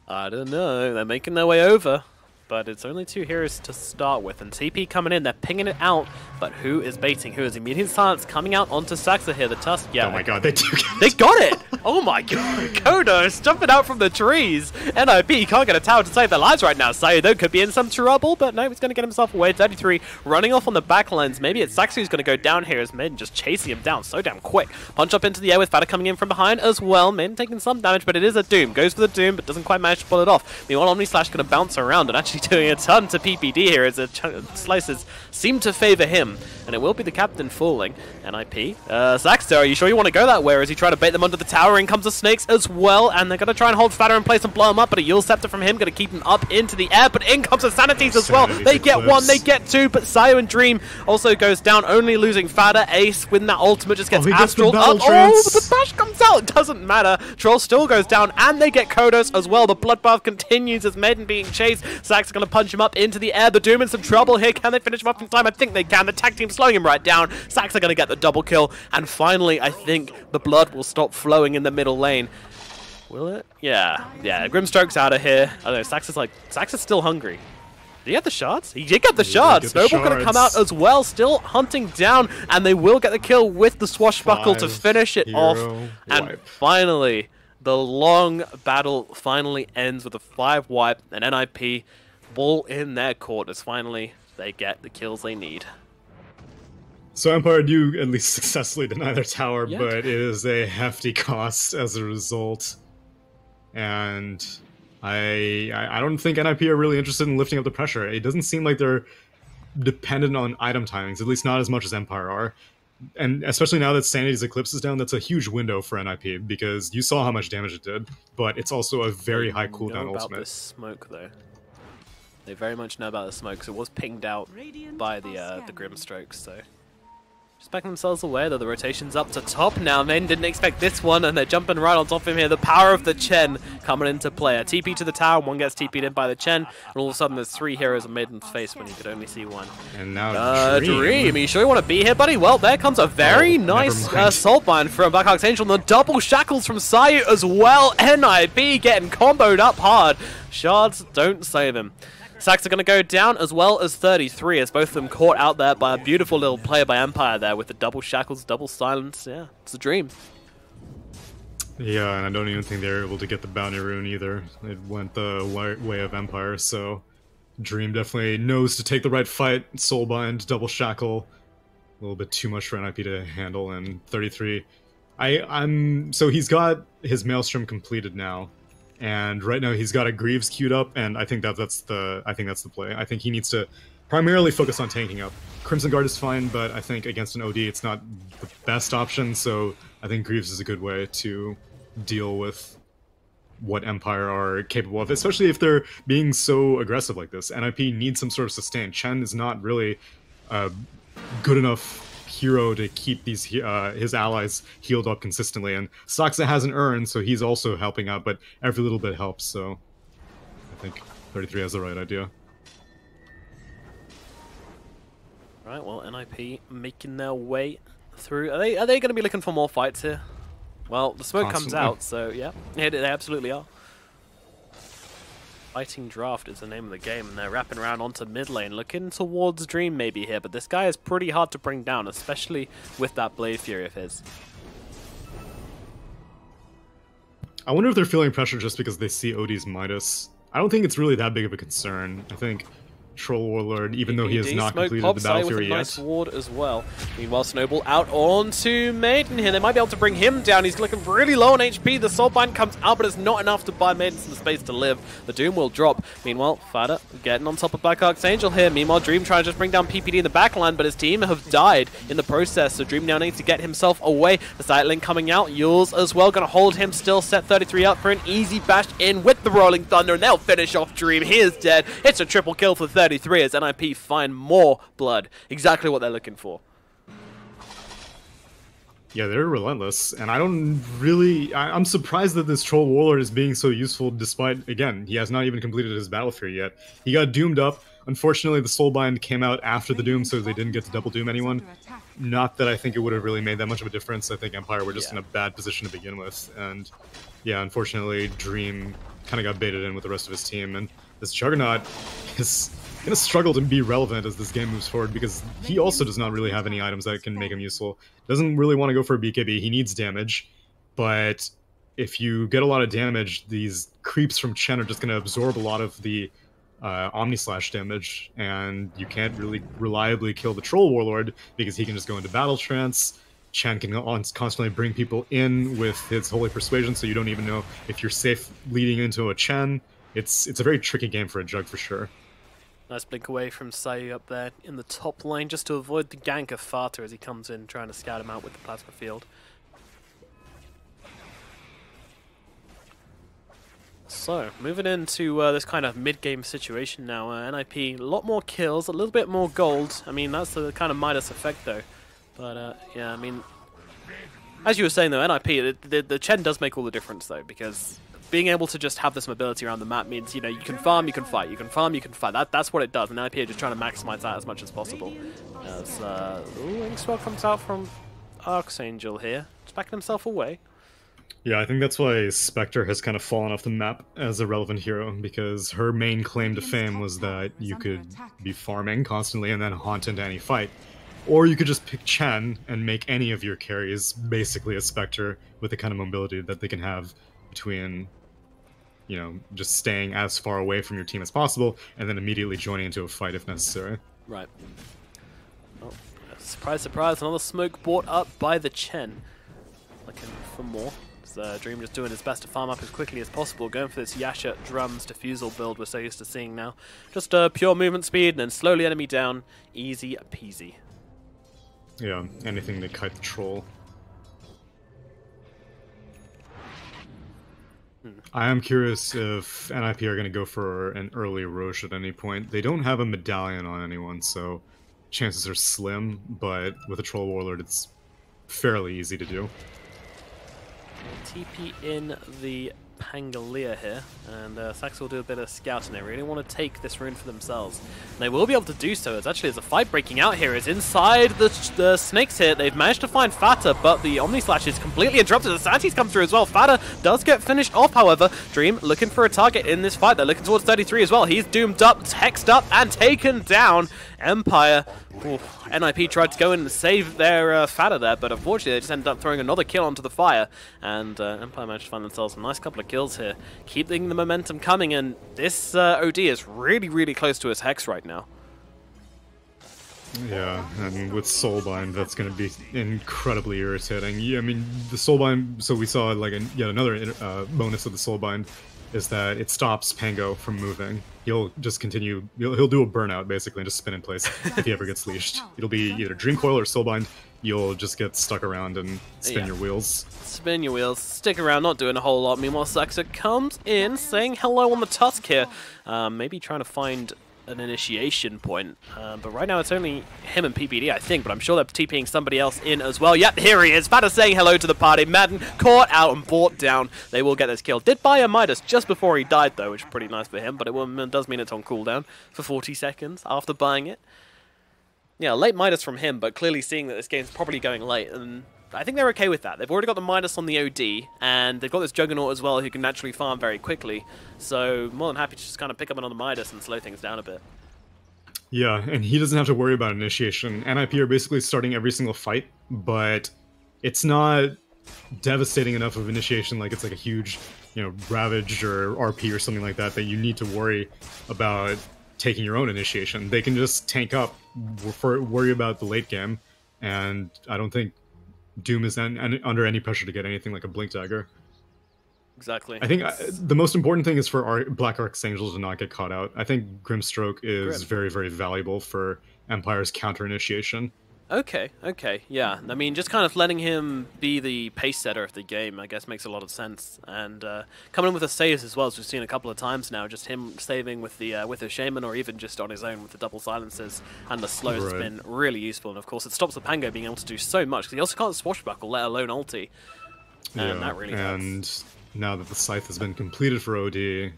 I don't know, they're making their way over, but it's only 2 heroes to start with, and TP coming in, they're pinging it out, but who is baiting who? Is immediate silence coming out onto Saxa here, the Tusk, yeah. Oh my god, they took it! They got it! Oh my god, Kodos jumping out from the trees! NIP can't get a tower to save their lives right now. Sayo though could be in some trouble, but no, he's going to get himself away. 33 running off on the back lines. Maybe it's Saxa who's going to go down here as Maiden just chasing him down so damn quick. Punch up into the air with Fada coming in from behind as well. Maiden taking some damage, but it is a Doom. Goes for the Doom, but doesn't quite manage to pull it off. Meanwhile, Omni Slash going to bounce around and actually doing a ton to PPD here as the slices seem to favor him, and it will be the captain falling. NIP. Saxter, are you sure you want to go that way, or is he trying to bait them under the tower? In comes the snakes as well, and they're going to try and hold Fada in place and blow him up, but a Yule Scepter from him going to keep him up into the air, but in comes the Sanities as well. They get one, they get 2, but Sayo and Dream also goes down, only losing Fada. Ace with that ultimate just gets Astral up. Oh, but the bash comes out. It doesn't matter. Troll still goes down, and they get Kodos as well. The bloodbath continues as Maiden being chased. Saxter Sax are going to punch him up into the air. The Doom in some trouble here. Can they finish him off in time? I think they can. The tag team slowing him right down. Sax are going to get the double kill. And finally, I think the blood will stop flowing in the middle lane. Will it? Yeah. Yeah, Grimstroke's out of here. I don't know, Sax is still hungry. Did he get the shards? He did get the shards. Snowball going to come out as well, still hunting down, and they will get the kill with the swashbuckle to finish it off. And finally, the long battle finally ends with a 5 wipe, and NIP ball in their court as finally they get the kills they need. So Empire do at least successfully deny their tower, but it is a hefty cost as a result. And I don't think NIP are really interested in lifting up the pressure. It doesn't seem like they're dependent on item timings, at least not as much as Empire are. And especially now that Sanity's Eclipse is down, that's a huge window for NIP, because you saw how much damage it did, but it's also a very high cooldown ultimate. About this smoke, though. They very much know about the smoke, so it was pinged out by the Grimstrokes, so... Just backing themselves away, though the rotation's up to top now. Men didn't expect this one, and they're jumping right on top of him here. The power of the Chen coming into play. A TP to the tower, one gets TP'd in by the Chen, and all of a sudden there's 3 heroes in Maiden's face when you could only see one. And now Dream. Are you sure you want to be here, buddy? Well, there comes a very nice Soulbind from Black Archangel, and the double shackles from Sayu as well. NIP getting comboed up hard. Shards don't save him. Sax are going to go down, as well as 33, as both of them caught out there by a beautiful little play by Empire there with the double shackles, double silence. Yeah, it's a dream. Yeah, and I don't even think they were able to get the bounty rune either. It went the way of Empire, so Dream definitely knows to take the right fight. Soulbind, double shackle, a little bit too much for NIP to handle, and 33. So he's got his Maelstrom completed now. And right now he's got a Greaves queued up, and I think that's the play. I think he needs to primarily focus on tanking up. Crimson Guard is fine, but I think against an OD it's not the best option, so I think Greaves is a good way to deal with what Empire are capable of, especially if they're being so aggressive like this. NIP needs some sort of sustain. Chen is not really good enough hero to keep these his allies healed up consistently, and Saksa hasn't earned, so he's also helping out, but every little bit helps, so I think 33 has the right idea. Right, well, NIP making their way through. Are they going to be looking for more fights here? Well, the smoke comes out, so yeah, they absolutely are. Fighting Draft is the name of the game, and they're wrapping around onto mid lane, looking towards Dream maybe here, but this guy is pretty hard to bring down, especially with that Blade Fury of his. I wonder if they're feeling pressure just because they see OD's Midas. I don't think it's really that big of a concern. I think Troll Warlord, even though he has not completed the Battle Fury yet. Nice ward as well. Meanwhile, Snowball out onto Maiden here. They might be able to bring him down. He's looking really low on HP. The Soulbind comes out, but it's not enough to buy Maiden some space to live. The Doom will drop. Meanwhile, Fada getting on top of Black Archangel here. Meanwhile, Dream trying to just bring down PPD in the backline, but his team have died in the process, so Dream now needs to get himself away. The side link coming out. Yules as well, going to hold him still. Set 33 up for an easy bash in with the Rolling Thunder, and they'll finish off Dream. He is dead. It's a triple kill for 33 as NIP find more blood. Exactly what they're looking for. Yeah, they're relentless, and I'm surprised that this Troll Warlord is being so useful despite, again, he has not even completed his Battle Fury yet. He got doomed up. Unfortunately, the Soulbind came out after the Doom, so they didn't get to double Doom anyone. Not that I think it would have really made that much of a difference. I think Empire were just in a bad position to begin with, and yeah, unfortunately, Dream kind of got baited in with the rest of his team, and this Juggernaut is going to struggle to be relevant as this game moves forward, because he also does not really have any items that can make him useful. Doesn't really want to go for a BKB. He needs damage, but if you get a lot of damage, these creeps from Chen are just going to absorb a lot of the Omni-Slash damage, and you can't really reliably kill the Troll Warlord because he can just go into Battle Trance. Chen can constantly bring people in with his Holy Persuasion, so you don't even know if you're safe leading into a Chen. It's a very tricky game for a Jug for sure. Nice blink away from Sayu up there in the top lane, just to avoid the gank of Fata as he comes in trying to scout him out with the plasma field. So, moving into this kind of mid-game situation now. NIP, a lot more kills, a little bit more gold. I mean, that's the kind of Midas effect though. But yeah, I mean, as you were saying though, NIP, the Chen does make all the difference though, because being able to just have this mobility around the map means, you know, you can farm, you can fight, you can farm, you can fight. That's what it does, and NIP are just trying to maximize that as much as possible. As Inkspell comes out from Archangel here, just backing himself away. Yeah, I think that's why Spectre has kind of fallen off the map as a relevant hero, because her main claim to fame was that you could be farming constantly and then haunt into any fight. Or you could just pick Chen and make any of your carries basically a Spectre with the kind of mobility that they can have between, you know, just staying as far away from your team as possible and then immediately joining into a fight if necessary. Right. Oh, surprise, surprise, another smoke brought up by the Chen. Looking for more. Dream just doing his best to farm up as quickly as possible, going for this Yasha Drums Diffusal build we're so used to seeing now. Just pure movement speed and then slowly enemy down. Easy peasy. Yeah, anything to kite the troll. I am curious if NIP are going to go for an early Roche at any point. They don't have a medallion on anyone, so chances are slim, but with a Troll Warlord it's fairly easy to do. TP in the Pangolier here, and Sax will do a bit of scouting. They really want to take this rune for themselves. And they will be able to do so. It's actually, there's a fight breaking out here. It's inside the snakes here. They've managed to find Fata, but the Omni Slash is completely interrupted. The Santis come through as well. Fata does get finished off, however. Dream looking for a target in this fight. They're looking towards 33 as well. He's doomed up, hexed up, and taken down. Empire. Oof. NIP tried to go in and save their Fata there, but unfortunately they just ended up throwing another kill onto the fire, and Empire managed to find themselves a nice couple of kills here, keeping the momentum coming, and this OD is really, really close to his Hex right now. Yeah, I mean, with Soulbind, that's going to be incredibly irritating. Yeah, I mean, the Soulbind, so we saw like yet another bonus of the Soulbind, is that it stops Pango from moving. He'll just continue, he'll do a burnout basically and just spin in place if he ever gets leashed. It'll be either Dream Coil or Soulbind. You'll just get stuck around and spin your wheels. Spin your wheels, stick around, not doing a whole lot. Meanwhile, Saxa comes in saying hello on the Tusk here. Maybe trying to find an initiation point, but right now it's only him and PPD, I think, but I'm sure they're TPing somebody else in as well. Yep, here he is. Fata saying hello to the party. Madden caught out and brought down. They will get this kill. Did buy a Midas just before he died, though, which is pretty nice for him, but it does mean it's on cooldown for 40 seconds after buying it. Yeah, late Midas from him, but clearly seeing that this game's probably going late, and I think they're okay with that. They've already got the Midas on the OD, and they've got this Juggernaut as well who can naturally farm very quickly, so more than happy to just kind of pick up another Midas and slow things down a bit. Yeah, and he doesn't have to worry about initiation. NIP are basically starting every single fight, but it's not devastating enough of initiation, like it's like a huge, you know, Ravage or RP or something like that, that you need to worry about taking your own initiation. They can just tank up, worry about the late game, and I don't think Doom is under any pressure to get anything like a Blink Dagger. Exactly. I think the most important thing is for Black Archangel to not get caught out. I think Grimstroke is very, very valuable for Empire's counter-initiation. Okay, yeah. I mean, just kind of letting him be the pace setter of the game, I guess, makes a lot of sense. And coming in with the saves as well, as we've seen a couple of times now, just him saving with the Shaman, or even just on his own with the double silences and the slows has been really useful. And of course, it stops the Pango being able to do so much, because he also can't swashbuckle, let alone ulti. And that really helps. And now that the Scythe has been completed for OD,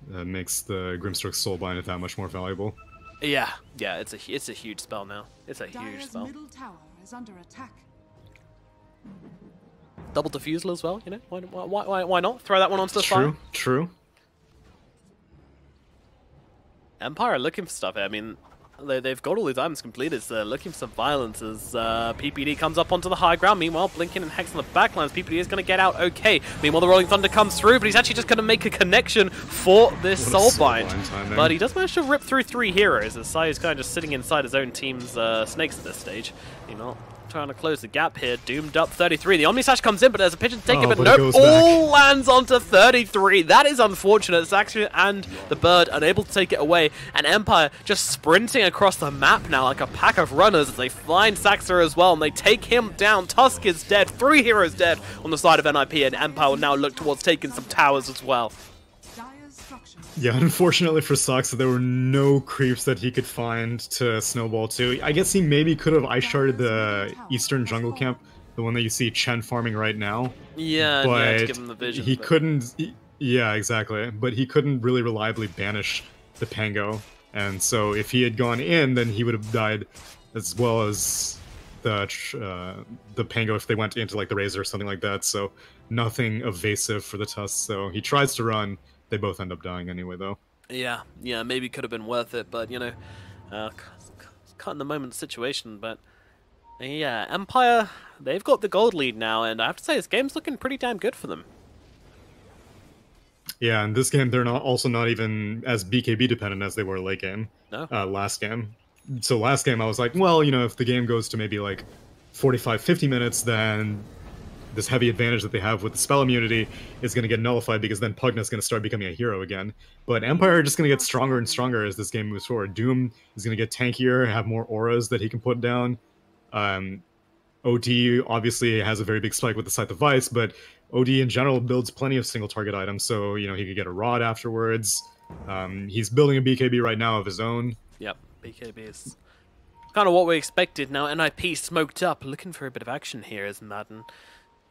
that makes the Grimstroke Soulbind that much more valuable. Yeah, it's a huge spell now. It's a huge spell. Middle tower is under attack. Double Diffusal as well, you know? Why not? Throw that one onto the fire. True. Empire are looking for stuff here. I mean, they've got all these items completed, so they're looking for some violence as PPD comes up onto the high ground. Meanwhile, Blinking and Hex on the backlines. PPD is going to get out okay. Meanwhile, the Rolling Thunder comes through, but he's actually just going to make a connection for this Soulbind. But he does manage to rip through 3 heroes, as Sai is kind of just sitting inside his own team's snakes at this stage. You know, trying to close the gap here. Doomed up 33. The Omni Slash comes in, but there's a pigeon to take it, but nope. All lands onto 33. That is unfortunate. Saxon and the Bird unable to take it away, and Empire just sprinting across the map now like a pack of runners as they find Saxa as well, and they take him down. Tusk is dead. 3 heroes dead on the side of NIP, and Empire will now look towards taking some towers as well. Yeah, unfortunately for Saxa, there were no creeps that he could find to snowball to. I guess he maybe could have ice sharded the eastern jungle camp, the one that you see Chen farming right now. Yeah, but give him the vision, he couldn't. Yeah, exactly. But he couldn't really reliably banish the Pango, and so if he had gone in, then he would have died, as well as the Pango if they went into like the Razor or something like that. So nothing evasive for the Tusk. So he tries to run. They both end up dying anyway, though. Yeah, yeah, maybe could have been worth it, but you know, caught in the moment situation. But yeah, Empire, they've got the gold lead now, and I have to say this game's looking pretty damn good for them. Yeah, in this game, they're also not even as BKB dependent as they were late game. No. Last game. So last game, I was like, well, you know, if the game goes to maybe like 45, 50 minutes, then this heavy advantage that they have with the spell immunity is going to get nullified, because then Pugna's going to start becoming a hero again. But Empire are just going to get stronger and stronger as this game moves forward. Doom is going to get tankier, have more auras that he can put down. OD obviously has a very big spike with the Scythe of Vice, but OD in general builds plenty of single target items, so you know he could get a rod afterwards. He's building a BKB right now of his own. Yep, BKB is kind of what we expected. Now NIP smoked up, looking for a bit of action here as Madden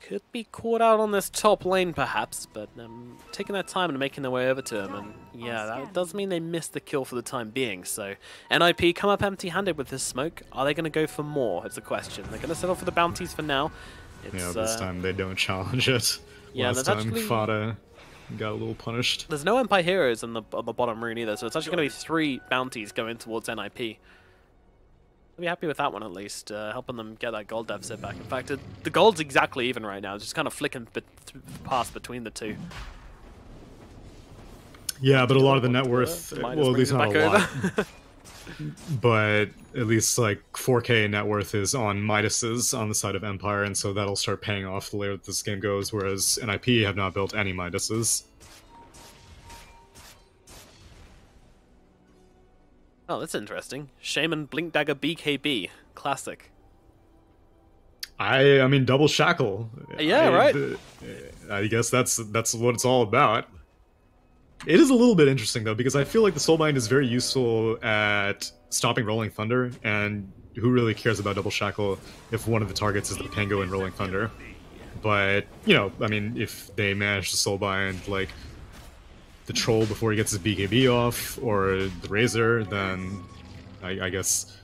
could be caught out on this top lane perhaps, but taking their time and making their way over to him, and yeah, that does mean they missed the kill for the time being. So NIP come up empty-handed with this smoke. Are they going to go for more? It's a question. They're going to settle for the bounties for now. Yeah, this time they don't challenge it. Yeah, last time Fada got a little punished. There's no Empire heroes on the bottom rune either, so it's actually going to be 3 bounties going towards NIP. I'll be happy with that one at least, helping them get that gold deficit back. In fact, the gold's exactly even right now, it's just kind of flicking past between the two. Yeah, but a lot of the net worth, well, at least not a lot, but at least like 4K net worth is on Midas's on the side of Empire, and so that'll start paying off the later that this game goes, whereas NIP have not built any Midas's. Oh, that's interesting. Shaman Blink Dagger BKB. Classic. I mean, double shackle. Yeah, right. I guess that's what it's all about. It is a little bit interesting, though, because I feel like the Soulbind is very useful at stopping Rolling Thunder, and who really cares about double shackle if one of the targets is the Pango and Rolling Thunder? But, you know, I mean, if they manage to Soulbind, like, the Troll before he gets his BKB off, or the Razor, then I guess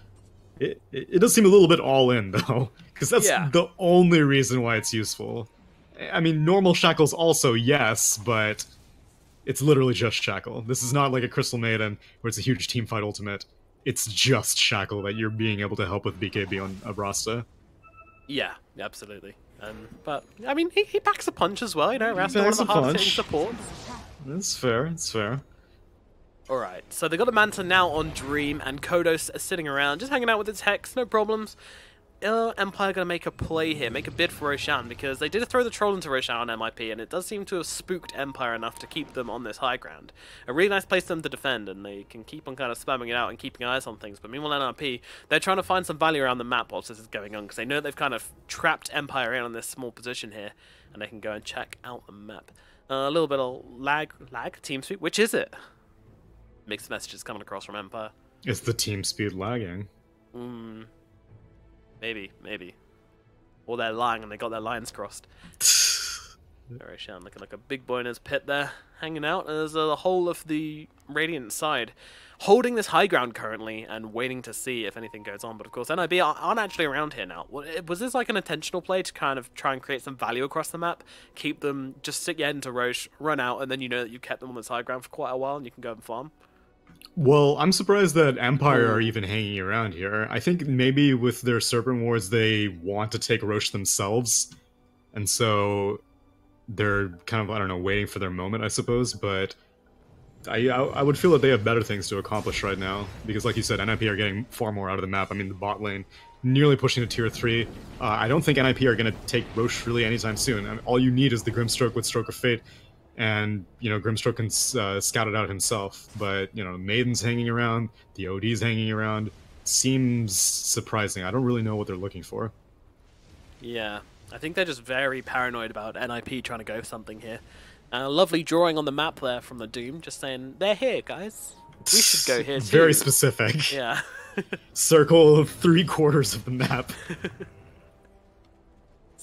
it does seem a little bit all in, though, because that's the only reason why it's useful. I mean, normal shackles also, yes, but it's literally just shackle. This is not like a Crystal Maiden where it's a huge teamfight ultimate. It's just shackle that you're being able to help with BKB on Rasta. Yeah, absolutely. But I mean, he packs a punch as well. You know, Rasta one of the hardest hitting supports. That's fair, that's fair. Alright, so they got a Manta now on Dream, and Kodos is sitting around, just hanging out with its Hex, no problems. Empire going to make a play here, make a bid for Roshan, because they did throw the Troll into Roshan on MIP, and it does seem to have spooked Empire enough to keep them on this high ground. A really nice place for them to defend, and they can keep on kind of spamming it out and keeping eyes on things. But meanwhile, NIP, they're trying to find some value around the map whilst this is going on, because they know they've kind of trapped Empire in on this small position here, and they can go and check out the map. A little bit of lag, team speed. Which is it? Mixed messages coming across from Empire. It's the team speed lagging. Maybe. Or they're lying and they got their lines crossed. Roshan looking like a big boy in his pit there, hanging out as the whole of the Radiant side holding this high ground currently and waiting to see if anything goes on. But of course, NIB aren't actually around here now. Was this like an intentional play to kind of try and create some value across the map? Keep them, just stick your head into Roche, run out, and then you know that you've kept them on this high ground for quite a while and you can go and farm? Well, I'm surprised that Empire are even hanging around here. I think maybe with their Serpent Wars, they want to take Roche themselves. And so they're kind of, I don't know, waiting for their moment, I suppose. But I would feel that they have better things to accomplish right now. Because like you said, NIP are getting far more out of the map. I mean, the bot lane nearly pushing to tier 3. I don't think NIP are going to take Roche really anytime soon. I mean, all you need is the Grimstroke with Stroke of Fate. And, you know, Grimstroke can scout it out himself. But, you know, Maiden's hanging around, the OD's hanging around. Seems surprising. I don't really know what they're looking for. Yeah, I think they're just very paranoid about NIP trying to go for something here. Lovely drawing on the map there from the Doom, just saying, they're here, guys. We should go here too. Very specific. Yeah. Circle of 3/4 of the map.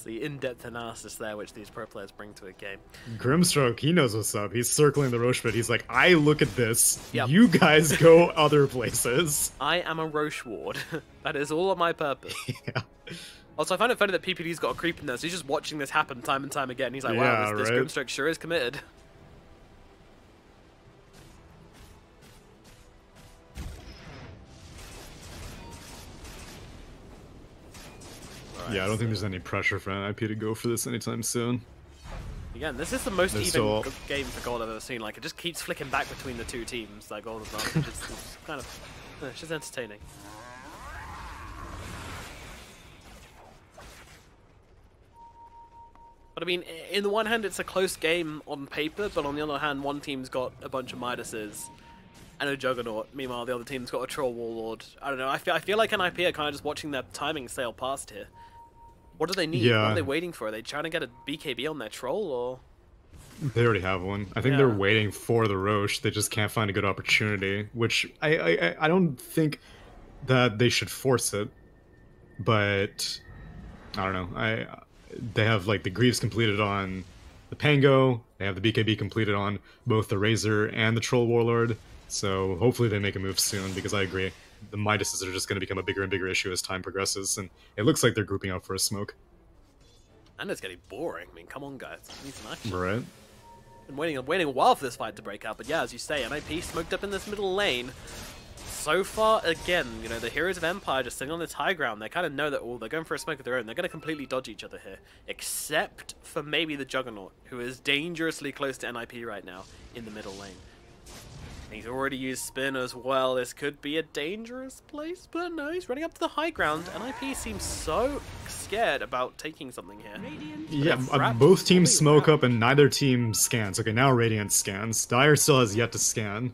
It's the in-depth analysis there which these pro players bring to a game. Grimstroke, he knows what's up. He's circling the Roche pit. He's like, I look at this. Yep. You guys go other places. I am a Roche ward. That is all of my purpose. Yeah. Also, I find it funny that PPD's got a creep in there, so he's just watching this happen time and time again. He's like, wow, Yeah, this right? Grimstroke sure is committed. Yeah, I don't think there's any pressure for NIP to go for this anytime soon. Again, this is the most They're even still- game for gold I've ever seen. Like, it just keeps flicking back between the two teams, like gold advantage. It's kind of, it's just entertaining. But I mean, in the one hand, it's a close game on paper, but on the other hand, one team's got a bunch of Midases and a Juggernaut. Meanwhile, the other team's got a Troll Warlord. I don't know. I feel like NIP are kind of just watching their timing sail past here. What do they need? Yeah. What are they waiting for? Are they trying to get a BKB on their Troll, or...? They already have one. I think Yeah. they're waiting for the Roche. They just can't find a good opportunity, which I don't think that they should force it. But I don't know. They have like the Greaves completed on the Pango. They have the BKB completed on both the Razor and the Troll Warlord. So hopefully they make a move soon, because I agree. The Midases are just going to become a bigger and bigger issue as time progresses, and it looks like they're grouping up for a smoke. And it's getting boring. I mean, come on, guys. We need some action. Right? Been waiting a while for this fight to break out, but yeah, as you say, NIP smoked up in this middle lane. So far, again, you know, the Heroes of Empire just sitting on this high ground. They kind of know that, oh, they're going for a smoke of their own. They're going to completely dodge each other here. Except for maybe the Juggernaut, who is dangerously close to NIP right now in the middle lane. He's already used Spin as well. This could be a dangerous place, but no, he's running up to the high ground. NIP seems so scared about taking something here. Yeah, Wrapped. both teams smoke up and neither team scans. Okay, now Radiant scans. Dire still has yet to scan.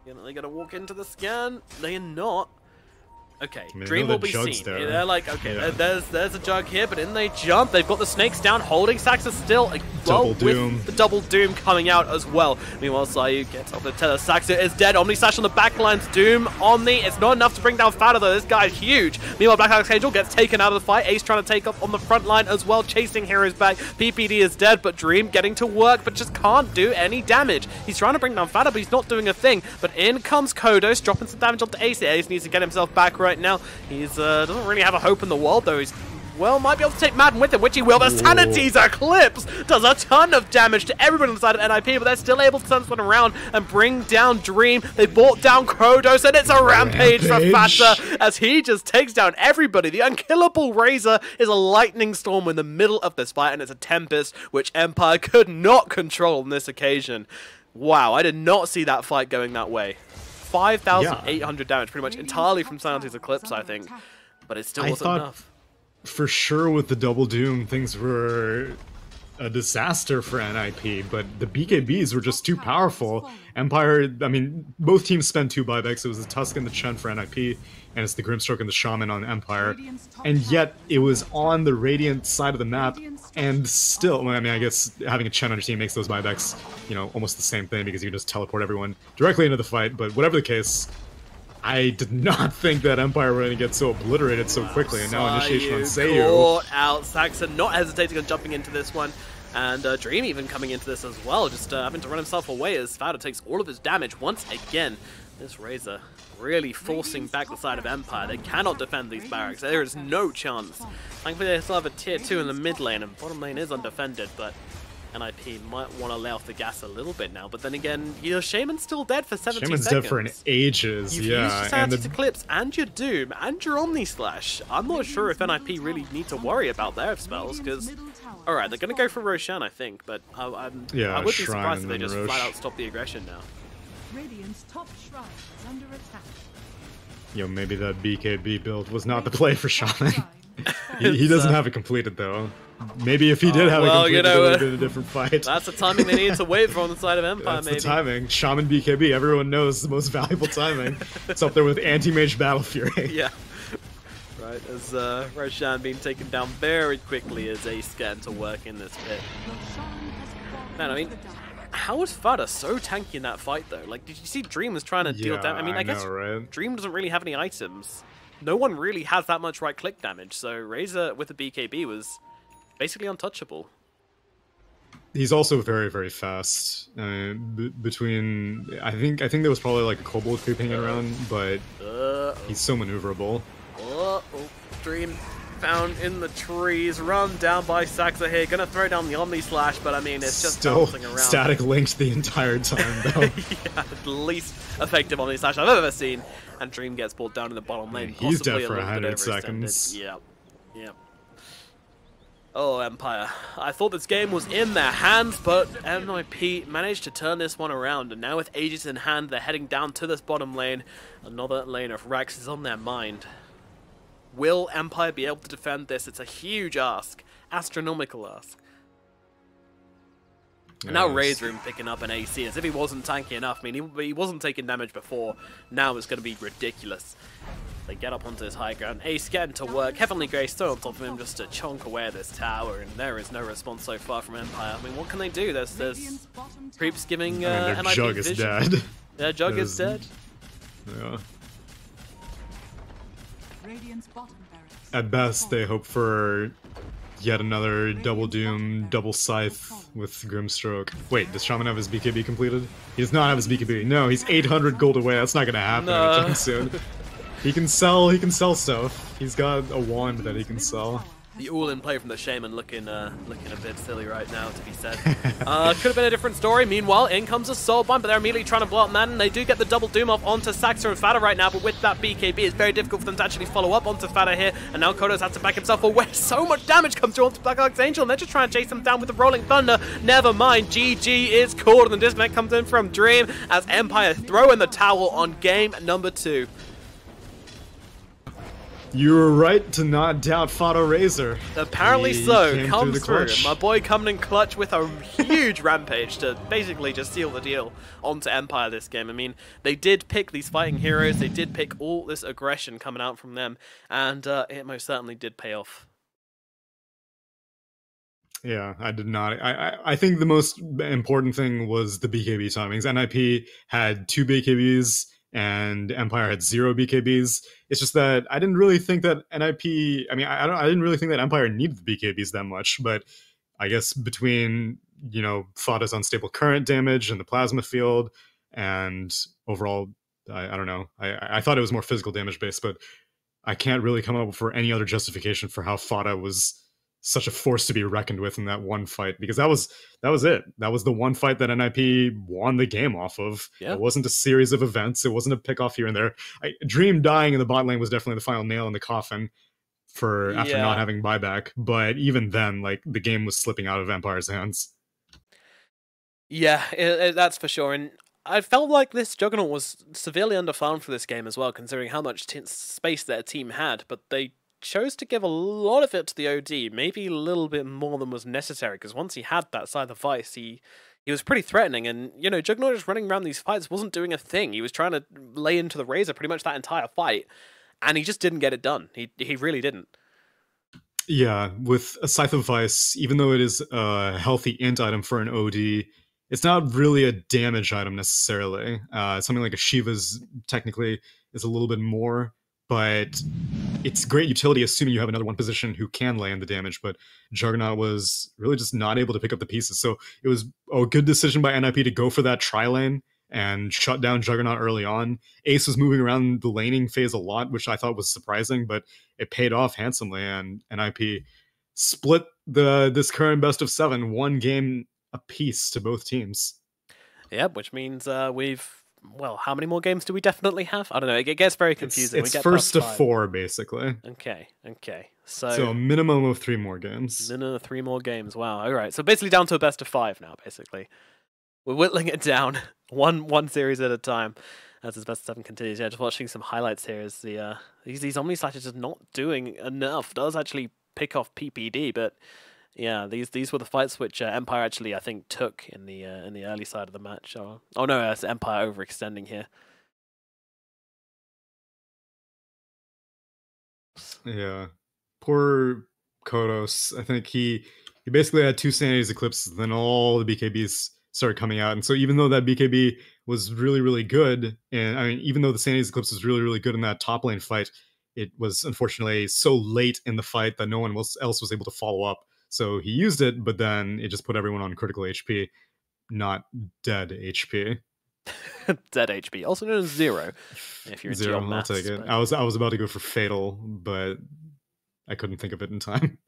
You know, they gotta walk into the scan. They are not. Okay, I mean, Dream I know will the be jug's seen. there. They're like, okay, Yeah. there's a jug here, but in they jump. They've got the snakes down, holding Saxa still. Double Doom. With the double Doom coming out as well. Meanwhile, Sayu gets off the tether. Saxa is dead. Omni Slash on the backlines. Doom, Omni. It's not enough to bring down Fada though. This guy's huge. Meanwhile, Black Alex Angel gets taken out of the fight. Ace trying to take up on the front line as well, chasing Heroes back. PPD is dead, but Dream getting to work, but just can't do any damage. He's trying to bring down Fada, but he's not doing a thing. But in comes Kodos, dropping some damage onto Ace. Ace needs to get himself back right now. He's doesn't really have a hope in the world though. He's might be able to take Madden with him, which he will. The Sanity's Eclipse does a ton of damage to everyone inside of NIP, but they're still able to turn this around and bring down Dream. They brought down Kodos, and it's a rampage for Fata as he just takes down everybody. The unkillable Razor is a lightning storm in the middle of this fight, and it's a Tempest, which Empire could not control on this occasion. Wow, I did not see that fight going that way. 5,800 damage, pretty much entirely from Sanity's Eclipse, I think. But it still wasn't enough. For sure with the double Doom, things were a disaster for NIP, but the BKBs were just too powerful. Empire, I mean, both teams spent 2 buybacks. It was the Tusk and the Chen for NIP, and it's the Grimstroke and the Shaman on Empire. And yet, it was on the Radiant side of the map, and still, I mean, I guess having a Chen on your team makes those buybacks, you know, almost the same thing, because you can just teleport everyone directly into the fight, but whatever the case, I did not think that Empire were going to get so obliterated so quickly, and now initiation on Sayu. Caught out. Saxon not hesitating on jumping into this one, and Dream even coming into this as well, just having to run himself away as Fada takes all of his damage once again. This Razor really forcing back the side of Empire. They cannot defend these barracks. There is no chance. Thankfully they still have a tier 2 in the mid lane, and bottom lane is undefended, but NIP might want to lay off the gas a little bit now, but then again, your Shaman's still dead for 70 Shaman's seconds. dead for ages, You've yeah. used your Sanity's Eclipse and your Doom and your Omni Slash. I'm not sure if NIP really need to worry about their spells, because... Alright, they're going to go for Roshan, I think, but I would be Shrine surprised if they and then just Rosh. flat out stop the aggression now. Radiant's top shrine is under attack. Yo, maybe that BKB build was not the play for Shaman. he doesn't have it completed, though. Maybe if he did have it completed, it would have been a different fight. That's the timing they needed to wait for on the side of Empire, That's maybe. the timing. Shaman BKB, everyone knows the most valuable timing. It's up there with Anti-Mage Battle Fury. Yeah. Right, as Roshan being taken down very quickly as Ace getting to work in this pit. Man, I mean, how was Fada so tanky in that fight, though? Like, did you see Dream was trying to deal damage? I mean, I guess know, right? Dream doesn't really have any items. No one really has that much right-click damage, so Razor with the BKB was basically untouchable. He's also very, very fast. Between, I think there was probably like a kobold creeping around, but he's so maneuverable. Dream found in the trees, run down by Saxa here. Gonna throw down the Omni Slash, but I mean, it's just still bouncing around. Static linked the entire time, though. Yeah, the least effective Omni Slash I've ever seen. And Dream gets brought down in the bottom lane. He's dead possibly for a little bit 100 seconds. Yep. Oh, Empire. I thought this game was in their hands, but NIP managed to turn this one around, and now with Aegis in hand, they're heading down to this bottom lane. Another lane of Rex is on their mind. Will Empire be able to defend this? It's a huge ask. Astronomical ask. And now Razor picking up an AC as if he wasn't tanky enough. I mean, he wasn't taking damage before. Now it's going to be ridiculous. They get up onto his high ground. Ace getting to work. Heavenly Grace still on top of him just to chunk away at this tower. And there is no response so far from Empire. I mean, what can they do? There's creeps giving their NIP Jug vision. is dead. Their Jug is dead. Yeah. At best, they hope for yet another double Doom, double Scythe with Grimstroke. Wait, does Shaman have his BKB completed? He does not have his BKB. No, he's 800 gold away. That's not gonna happen anytime soon. He can sell stuff. He's got a wand that he can sell. The all-in play from the Shaman looking a bit silly right now, to be said. Could have been a different story. Meanwhile, in comes a Soulbind, but they're immediately trying to blow up Madden. They do get the double Doom off onto Saxa and Fada right now, but with that BKB, it's very difficult for them to actually follow up onto Fada here. And now Kodos has to back himself away. So much damage comes through onto Black Archangel, and they're just trying to chase him down with the Rolling Thunder. Never mind, GG is called, and the disconnect comes in from Dream as Empire throw in the towel on game number 2. You were right to not doubt Fado Razor. Apparently so. Comes through. My boy coming in clutch with a huge rampage to basically just seal the deal onto Empire this game. I mean, they did pick these fighting heroes. They did pick all this aggression coming out from them. And it most certainly did pay off. Yeah, I did not. I think the most important thing was the BKB timings. NIP had 2 BKBs and Empire had 0 BKBs. It's just that I didn't really think that NIP. I mean, I didn't really think that Empire needed the BKBs that much. But I guess between Fada's unstable current damage and the plasma field, and overall, I don't know. I thought it was more physical damage based, but I can't really come up with any other justification for how Fada was such a force to be reckoned with in that one fight, because that was it. That was the one fight that NIP won the game off of. Yeah. It wasn't a series of events. It wasn't a pick off here and there. Dream dying in the bot lane was definitely the final nail in the coffin after not having buyback. But even then, the game was slipping out of Empire's hands. Yeah, that's for sure. And I felt like this Juggernaut was severely underfarmed for this game as well, considering how much space their team had. But they chose to give a lot of it to the OD, maybe a little bit more than was necessary, because once he had that side of Vice, he was pretty threatening, and, Juggernaut just running around these fights wasn't doing a thing. He was trying to lay into the Razor pretty much that entire fight, and he just didn't get it done. He really didn't. Yeah, with a Scythe of Vice, even though it is a healthy int item for an OD, it's not really a damage item necessarily. Something like a Shiva's technically is a little bit more, but it's great utility assuming you have another one position who can lay in the damage, but Juggernaut was really just not able to pick up the pieces. So it was a good decision by NIP to go for that tri-lane and shut down Juggernaut early on. Ace was moving around the laning phase a lot, which I thought was surprising, but it paid off handsomely, and NIP split this current best of 7, 1 game apiece to both teams. Yep, which means well, how many more games do we definitely have? I don't know. It gets very confusing. It's first to 4, basically. Okay. So a minimum of 3 more games. Minimum of 3 more games. Wow. All right. So basically down to a best of 5 now, basically. We're whittling it down one series at a time as this best of 7 continues. Yeah, just watching some highlights here is these Omni Slashes just not doing enough. Does actually pick off PPD, but yeah, these were the fights which Empire actually, I think, took in the early side of the match. Oh no, it's Empire overextending here. Yeah, poor Kodos. I think he basically had 2 Sanity's Eclipses, then all the BKBs started coming out, and so even though that BKB was really, really good, and I mean, even though the Sanity's Eclipse was really, really good in that top lane fight, it was unfortunately so late in the fight that no one else was able to follow up. So he used it, but then it just put everyone on critical HP, not dead HP. Dead HP, also known as zero, if you're into your Zero, maths. I'll take it. But... I was about to go for fatal, but I couldn't think of it in time.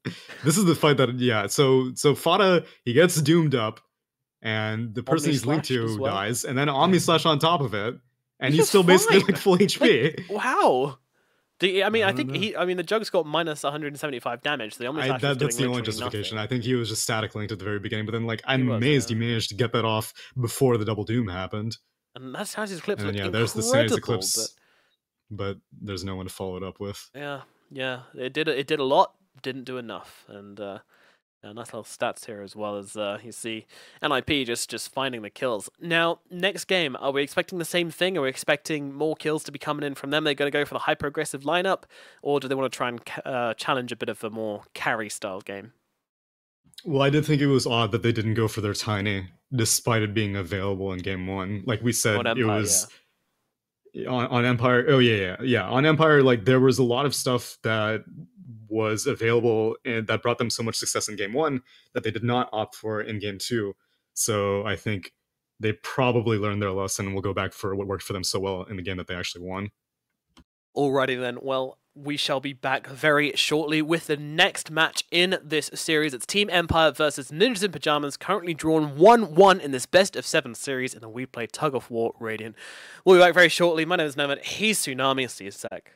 This is the fight that, yeah. So Fada, he gets doomed up, and the person he's linked to dies, and then Omni Slash on top of it, and he's still basically like full HP. Like, wow. I mean, I think the Jug's got minus 175 damage. The Omni Slash that's the only justification. I think he was just static linked at the very beginning, but then like I'm amazed he managed to get that off before the double doom happened. And that's how his clips look there's the Sandy's Eclipse, but there's no one to follow it up with. Yeah, it did a lot, didn't do enough, and nice little stats here as well as you see NIP just finding the kills. Now, next game, are we expecting the same thing? Are we expecting more kills to be coming in from them? They're going to go for the hyper-aggressive lineup, or do they want to try and challenge a bit of a more carry-style game? Well, I did think it was odd that they didn't go for their Tiny, despite it being available in Game 1. Like we said, Empire, it was... Yeah. On Empire... Oh, yeah. On Empire, like, there was a lot of stuff that was available and that brought them so much success in Game 1 that they did not opt for in Game 2. So I think they probably learned their lesson and will go back for what worked for them so well in the game that they actually won. Alrighty then, well, we shall be back very shortly with the next match in this series. It's Team Empire versus Ninjas in Pyjamas, currently drawn 1-1 in this best of 7 series in the WePlay Tug of War Radiant. We'll be back very shortly. My name is Nomad, he's Tsunami, see you in a sec.